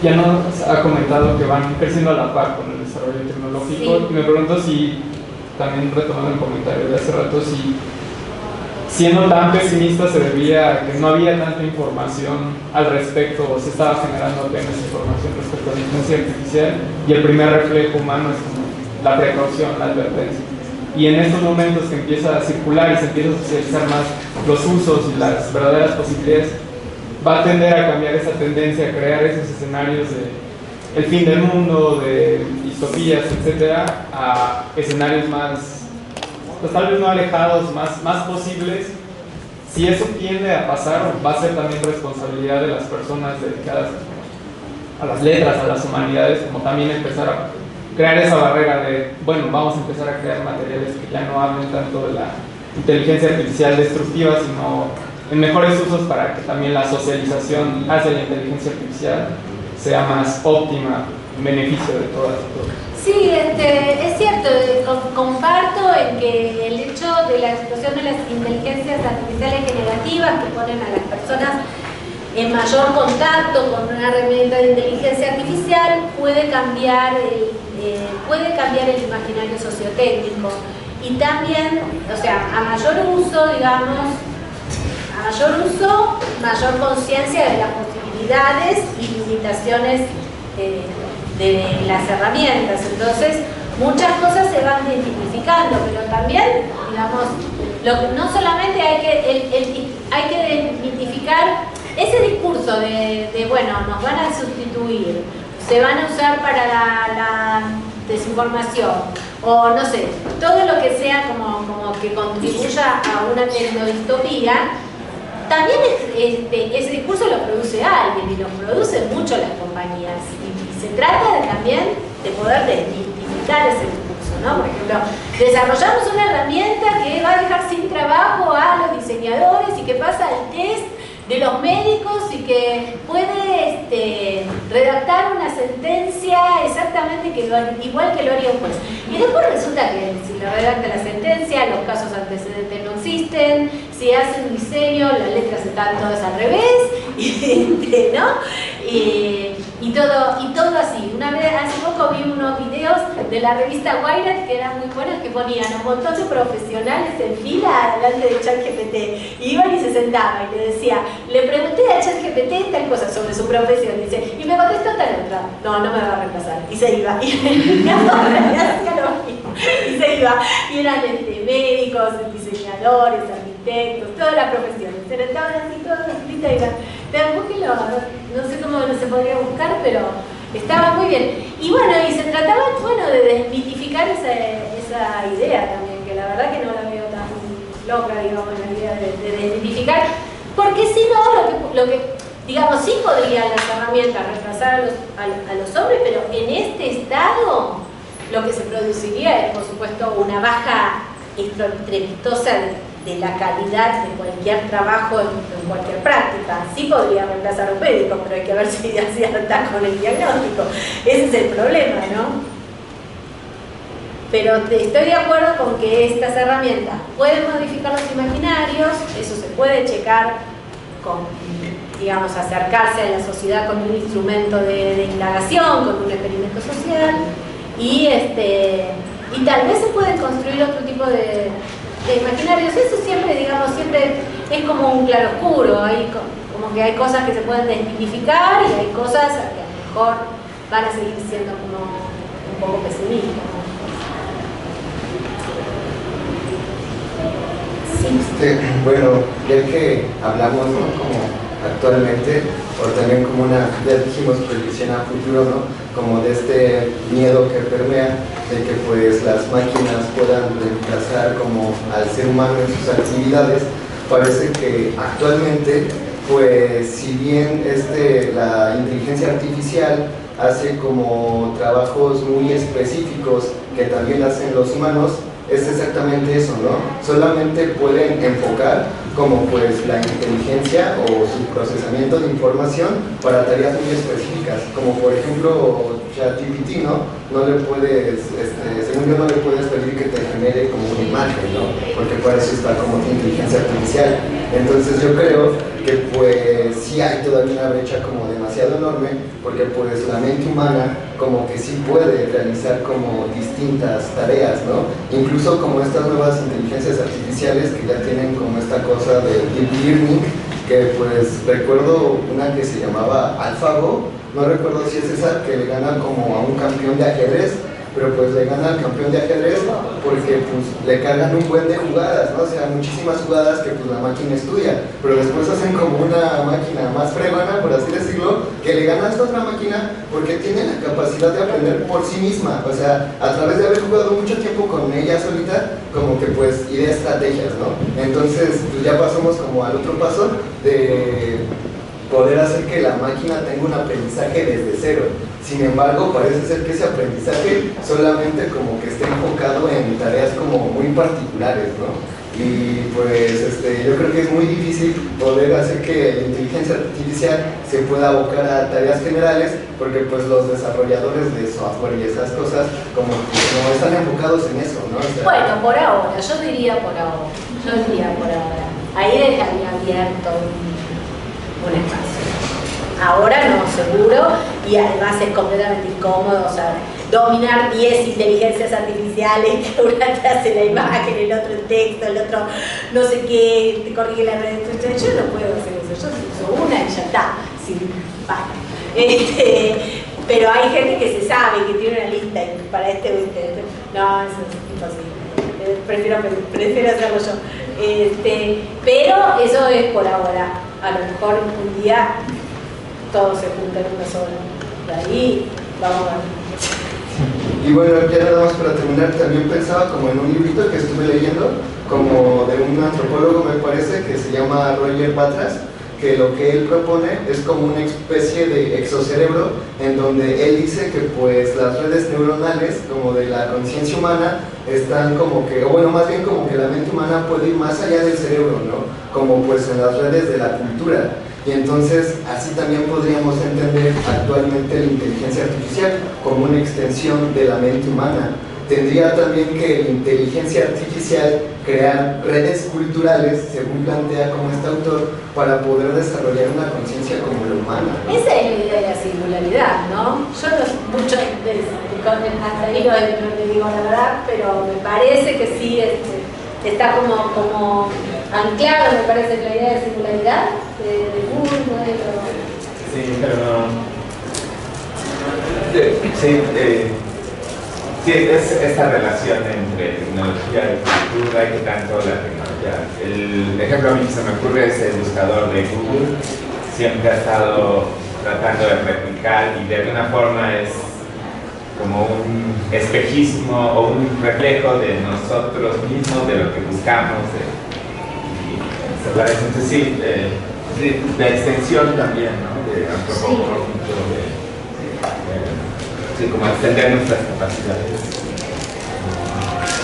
ya nos ha comentado que van creciendo a la par con el desarrollo tecnológico. Sí. Y me pregunto si, también retomando el comentario de hace rato, si siendo tan pesimista se debía a que no había tanta información al respecto o se estaba generando apenas información respecto a la inteligencia artificial y el primer reflejo humano es como la precaución, la advertencia. Y en estos momentos que empieza a circular y se empieza a socializar más los usos y las verdaderas posibilidades, va a tender a cambiar esa tendencia a crear esos escenarios de el fin del mundo, de distopías, etcétera, a escenarios más, pues tal vez no alejados, más posibles. Si eso tiende a pasar, va a ser también responsabilidad de las personas dedicadas a las letras, a las humanidades, como también empezar a crear esa barrera de, bueno, vamos a empezar a crear materiales que ya no hablen tanto de la inteligencia artificial destructiva, sino en mejores usos para que también la socialización hacia la inteligencia artificial sea más óptima en beneficio de todas y todos. Sí, es cierto, comparto en que el hecho de la explosión de las inteligencias artificiales generativas que ponen a las personas en mayor contacto con una herramienta de inteligencia artificial puede cambiar el imaginario sociotécnico y también, o sea, a mayor uso, digamos, mayor conciencia de las posibilidades y limitaciones de las herramientas. Entonces, muchas cosas se van identificando, pero también, digamos, no solamente hay que identificar ese discurso de bueno, nos van a sustituir, se van a usar para la desinformación, o no sé, todo lo que sea como que contribuya a una tecnodistopía. También ese discurso lo produce alguien y lo producen mucho las compañías y se trata también de poder identificar ese discurso, ¿no? Por ejemplo, desarrollamos una herramienta que va a dejar sin trabajo a los diseñadores y que pasa el test de los médicos y que puede redactar una sentencia exactamente igual que lo haría un juez. Y después resulta que si lo redacta la sentencia, los casos antecedentes no existen, si hace un diseño, las letras están todas al revés, ¿no? Y todo así. Una vez, hace poco vi unos videos de la revista Wired que eran muy buenos, que ponían un montón de profesionales en fila delante de ChatGPT. Y iban y se se sentaba y le decía, le pregunté a ChatGPT tal cosa sobre su profesión, dice, y me contestó tal otra, no me va a reemplazar, y se iba, y hacía lo mismo, y se iba, y eran médicos, diseñadores, arquitectos, todas las profesiones, se sentaban así todas las listas y eran, búsquenlo, no sé cómo no se podría buscar, pero estaba muy bien. Y bueno, y se trataba, bueno, de desmitificar esa idea también, que la verdad que no la veo tan loca, digamos, la idea de desmitificar, porque si no, lo que digamos, sí podrían las herramientas reemplazar a los hombres, pero en este estado lo que se produciría es, por supuesto, una baja estrepitosa de la calidad de cualquier trabajo en cualquier práctica. Sí podría reemplazar a un médico, pero hay que ver si acierta con el diagnóstico. Ese es el problema, ¿no? Pero estoy de acuerdo con que estas herramientas pueden modificar los imaginarios, eso se puede checar con, digamos, acercarse a la sociedad con un instrumento de indagación, con un experimento social, y tal vez se pueden construir otro tipo de imaginarios. Eso siempre, digamos, siempre es como un claroscuro, como que hay cosas que se pueden desmitificar y hay cosas que a lo mejor van a seguir siendo como un poco pesimistas, ¿no? Bueno, ya que hablamos, ¿no?, como actualmente, o también como ya dijimos, proyección a futuro, ¿no?, como de este miedo que permea de que pues las máquinas puedan reemplazar como al ser humano en sus actividades. Parece que actualmente, pues si bien la inteligencia artificial hace como trabajos muy específicos que también hacen los humanos, es exactamente eso, ¿no? Solamente pueden enfocar como pues la inteligencia o su procesamiento de información para tareas muy específicas, como por ejemplo ChatGPT, ¿no? No le puedes, según yo, no le puedes pedir que te genere como una imagen, ¿no? Porque para eso está como inteligencia artificial. Entonces yo creo que pues sí hay todavía una brecha como demasiado enorme, porque pues la mente humana como que sí puede realizar como distintas tareas, ¿no? Incluso como estas nuevas inteligencias artificiales que ya tienen como esta cosa de deep learning, que pues recuerdo una que se llamaba AlphaGo, no recuerdo si es esa, que le gana como a un campeón de ajedrez, pero pues le gana al campeón de ajedrez porque pues le cargan un buen de jugadas, ¿no? O sea, muchísimas jugadas que pues la máquina estudia, pero después hacen como una máquina más fregona, por así decirlo, que le gana a esta otra máquina porque tiene la capacidad de aprender por sí misma, o sea, a través de haber jugado mucho tiempo con ella solita, como que pues idea estrategias, ¿no? Entonces pues ya pasamos como al otro paso de poder hacer que la máquina tenga un aprendizaje desde cero. Sin embargo, parece ser que ese aprendizaje solamente como que esté enfocado en tareas como muy particulares, ¿no? Y pues yo creo que es muy difícil poder hacer que la inteligencia artificial se pueda abocar a tareas generales, porque pues los desarrolladores de software y esas cosas como que no están enfocados en eso, ¿no? O sea, bueno, por ahora, yo diría por ahora. Ahí dejaría abierto un espacio. Ahora no, seguro, y además es completamente incómodo, o sea, dominar 10 inteligencias artificiales, que una te hace la imagen, el otro el texto, el otro no sé qué, te corrige la red. Yo no puedo hacer eso, yo uso una y ya está, sí, basta. Pero hay gente que se sabe, que tiene una lista para no, eso es imposible, prefiero hacerlo yo. Pero eso es por ahora, a lo mejor un día todos se juntan en una sola. De ahí vamos a ver. Y bueno, ya nada más para terminar, también pensaba como en un librito que estuve leyendo, como de un antropólogo me parece, que se llama Roger Patras, que lo que él propone es como una especie de exocerebro, en donde él dice que pues las redes neuronales como de la conciencia humana están como que, o bueno, más bien como que la mente humana puede ir más allá del cerebro, ¿no? Como pues en las redes de la cultura. Y entonces así también podríamos entender actualmente la inteligencia artificial como una extensión de la mente humana. Tendría también que la inteligencia artificial crear redes culturales, según plantea como este autor, para poder desarrollar una conciencia como la humana, ¿no? Esa es la idea de la singularidad, ¿no? Yo no mucho hasta ahí no le digo la verdad, pero me parece que sí está como anclado, me parece, en la idea de singularidad de Google, modelo. Sí, pero sí, es esta relación entre tecnología y cultura y que tanto la tecnología. El ejemplo a mí que se me ocurre es el buscador de Google. Siempre ha estado tratando de replicar y de alguna forma es como un espejismo o un reflejo de nosotros mismos, de lo que buscamos. Y se parece, entonces sí, de extensión también, ¿no? De antropológico, sí, como extender nuestras capacidades.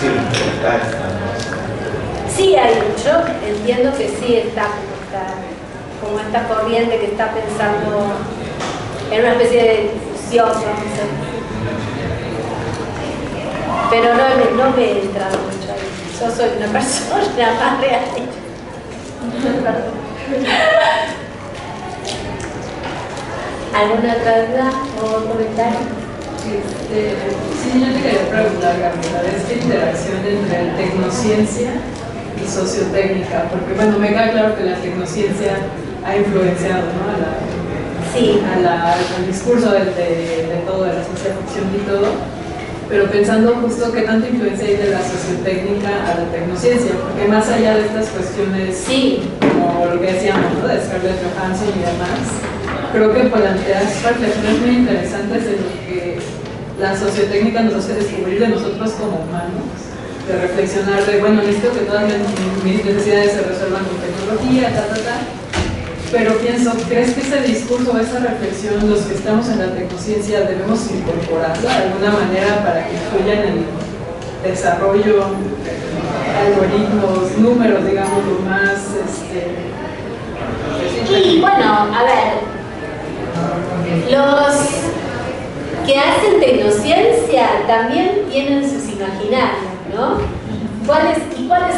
Sí, Sí hay, yo entiendo que sí está como esta corriente que está pensando en una especie de difusión, vamos a decir. Pero no me he entrado mucho ahí. Yo soy una persona más realista. ¿Alguna otra duda o comentario? Sí, yo te quería preguntar, Gabriela, de esta interacción entre tecnociencia y sociotécnica, porque bueno, me queda claro que la tecnociencia ha influenciado, ¿no? Al discurso de todo, de la ciencia ficción y todo, pero pensando justo qué tanta influencia hay de la sociotécnica a la tecnociencia, porque más allá de estas cuestiones, como lo que decíamos, ¿no? De Scarlett Johansson y demás, creo que planteas reflexiones muy interesantes de lo que la sociotécnica nos hace descubrir de nosotros como humanos, de reflexionar de, bueno, necesito que todas mis necesidades se resuelvan con tecnología, pero pienso, ¿crees que ese discurso, esa reflexión, los que estamos en la tecnociencia debemos incorporarla de alguna manera para que influyan en el desarrollo, algoritmos, números, digamos, lo más... Y bueno, a ver, los que hacen tecnociencia también tienen sus imaginarios, ¿no? ¿Cuáles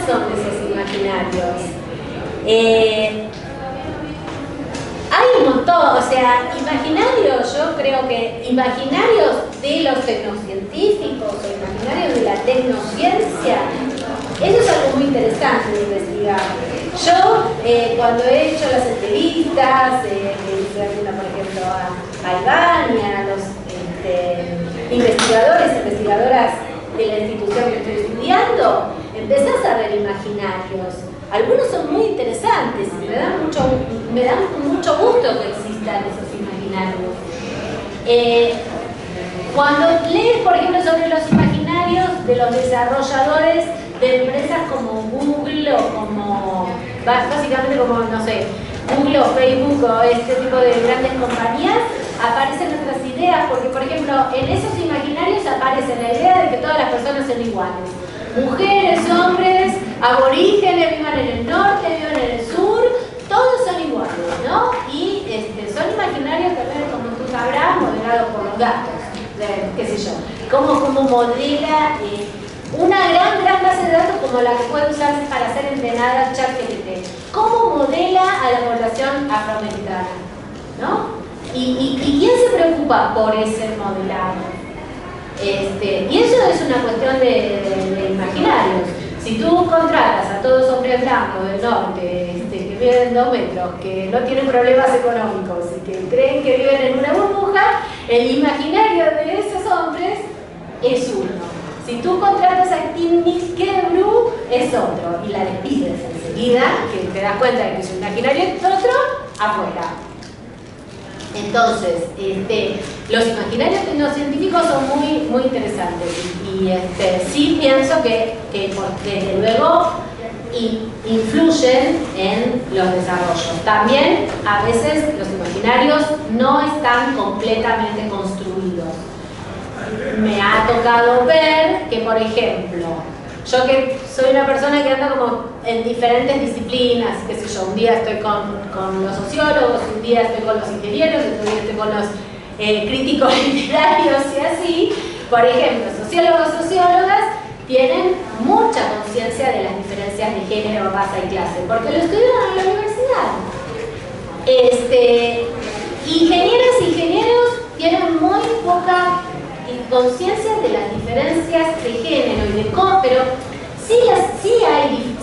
son esos imaginarios? Hay un montón, o sea, imaginarios, yo creo que imaginarios de los tecnocientíficos o imaginarios de la tecnociencia, eso es algo muy interesante de investigar. Yo, cuando he hecho las entrevistas, hice alguna, por ejemplo, a Iván y a los investigadoras de la institución que estoy estudiando, empezás a ver imaginarios. Algunos son muy interesantes y me dan mucho gusto que existan esos imaginarios. Cuando lees, por ejemplo, sobre los imaginarios de los desarrolladores de empresas como Google o como, básicamente como, no sé, Google o Facebook o este tipo de grandes compañías, aparecen otras ideas, porque por ejemplo, en esos imaginarios aparece la idea de que todas las personas son iguales. Mujeres, hombres, aborígenes, vivan en el norte, vivan en el sur, todos son iguales, ¿no? Y son imaginarios también, como tú sabrás, modelados por los gatos, qué sé yo. Como modela una gran base de datos como la que puede usarse para ser entrenada ChatGPT. ¿Cómo modela a la población afroamericana? ¿No? ¿Y quién se preocupa por ese modelado? Y eso es una cuestión de imaginarios. Si tú contratas a todos hombres blancos del norte que viven 2 metros, que no tienen problemas económicos y que creen que viven en una burbuja, el imaginario de esos hombres es uno. Si tú contratas a Timmy Kebru, es otro, y la despides enseguida, que te das cuenta de que su imaginario es otro, afuera. Entonces, los imaginarios tecnocientíficos son muy interesantes y sí pienso que desde luego influyen en los desarrollos. También a veces los imaginarios no están completamente construidos. Me ha tocado ver que, por ejemplo, yo que soy una persona que anda como en diferentes disciplinas, qué sé yo, un día estoy con los sociólogos, un día estoy con los ingenieros, otro día estoy con los críticos literarios y así. Por ejemplo, sociólogos, sociólogas tienen mucha conciencia de las diferencias de género, raza y clase, porque lo estudiaron en la universidad. Ingenieras e ingenieros tienen muy poca conciencia de las diferencias de género y de cómo, pero sí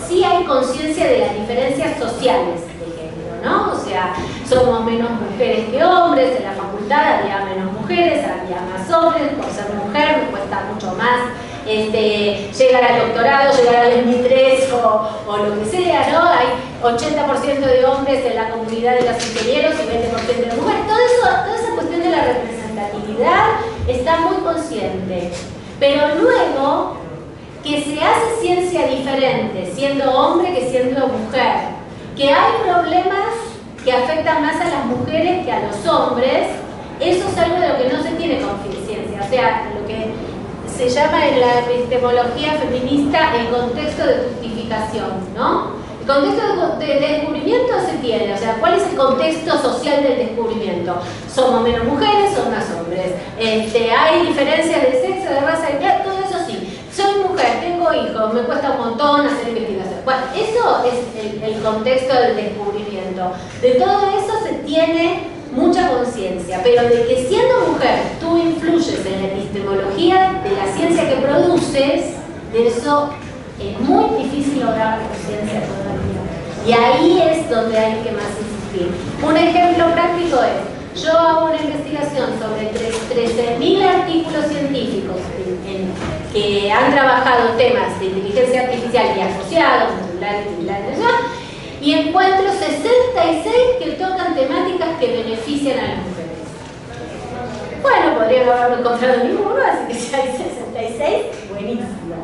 sí hay conciencia de las diferencias sociales de género, ¿no? O sea, somos menos mujeres que hombres, en la facultad había menos mujeres, había más hombres, por ser mujer me cuesta mucho más llegar al doctorado, llegar al M3 o lo que sea, ¿no? Hay 80% de hombres en la comunidad de los ingenieros y 20% de mujeres. Toda esa cuestión de la representatividad está muy consciente. Pero luego, que se hace ciencia diferente siendo hombre que siendo mujer, que hay problemas que afectan más a las mujeres que a los hombres, eso es algo de lo que no se tiene conciencia, o sea, lo que se llama en la epistemología feminista el contexto de justificación, ¿no? El contexto de descubrimiento se tiene, o sea, ¿cuál es el contexto social del descubrimiento? Somos menos mujeres, son más hombres, hay diferencias de sexo, de raza, de clase, todo eso sí. Soy mujer, tengo hijos, me cuesta un montón hacer investigación. Bueno, eso es el contexto del descubrimiento. De todo eso se tiene mucha conciencia, pero de que siendo mujer tú influyes en la epistemología de la ciencia que produces, de eso es muy difícil lograr conciencia todavía. Y ahí es donde hay que más insistir. Un ejemplo práctico es, yo hago una investigación sobre 13.000 artículos científicos que han trabajado temas de inteligencia artificial y asociados, y encuentro 66 que tocan temáticas que benefician a las mujeres. Bueno, podría no haberlo encontrado ninguno, así que si hay 66, buenísimo.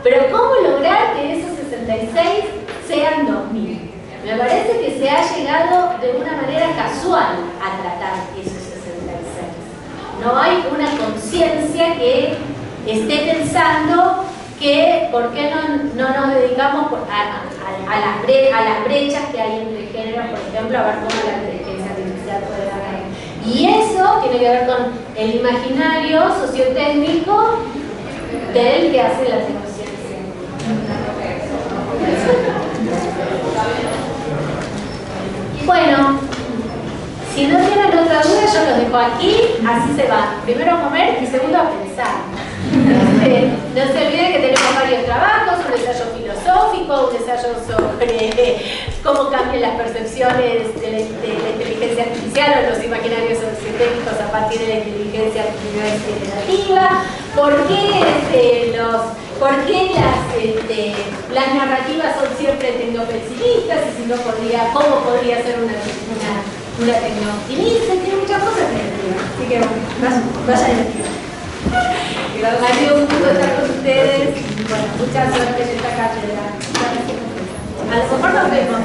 Pero ¿cómo lograr que esos 66 sean 2.000? Me parece que se ha llegado de una manera casual a tratar esos 66. No hay una conciencia que esté pensando que por qué no nos dedicamos a las brechas que hay entre géneros, por ejemplo, a ver cómo la inteligencia artificial puede ganar. Y eso tiene que ver con el imaginario sociotécnico del que hace la neurociencia. Bueno, si no tienen otra duda, yo los dejo aquí, así se va. Primero a comer y segundo a pensar. No se olviden que tenemos varios trabajos, un ensayo filosófico, un ensayo sobre cómo cambian las percepciones de la inteligencia artificial o los imaginarios sociotécnicos a partir de la inteligencia artificial generativa, por qué las narrativas son siempre tecnopesimistas y si no cómo podría ser una tecno-optimista, tiene muchas cosas que decir. Así que vayan a decir. Ha sido un gusto estar con ustedes. Bueno, mucha suerte en esta cátedra. A lo mejor nos vemos.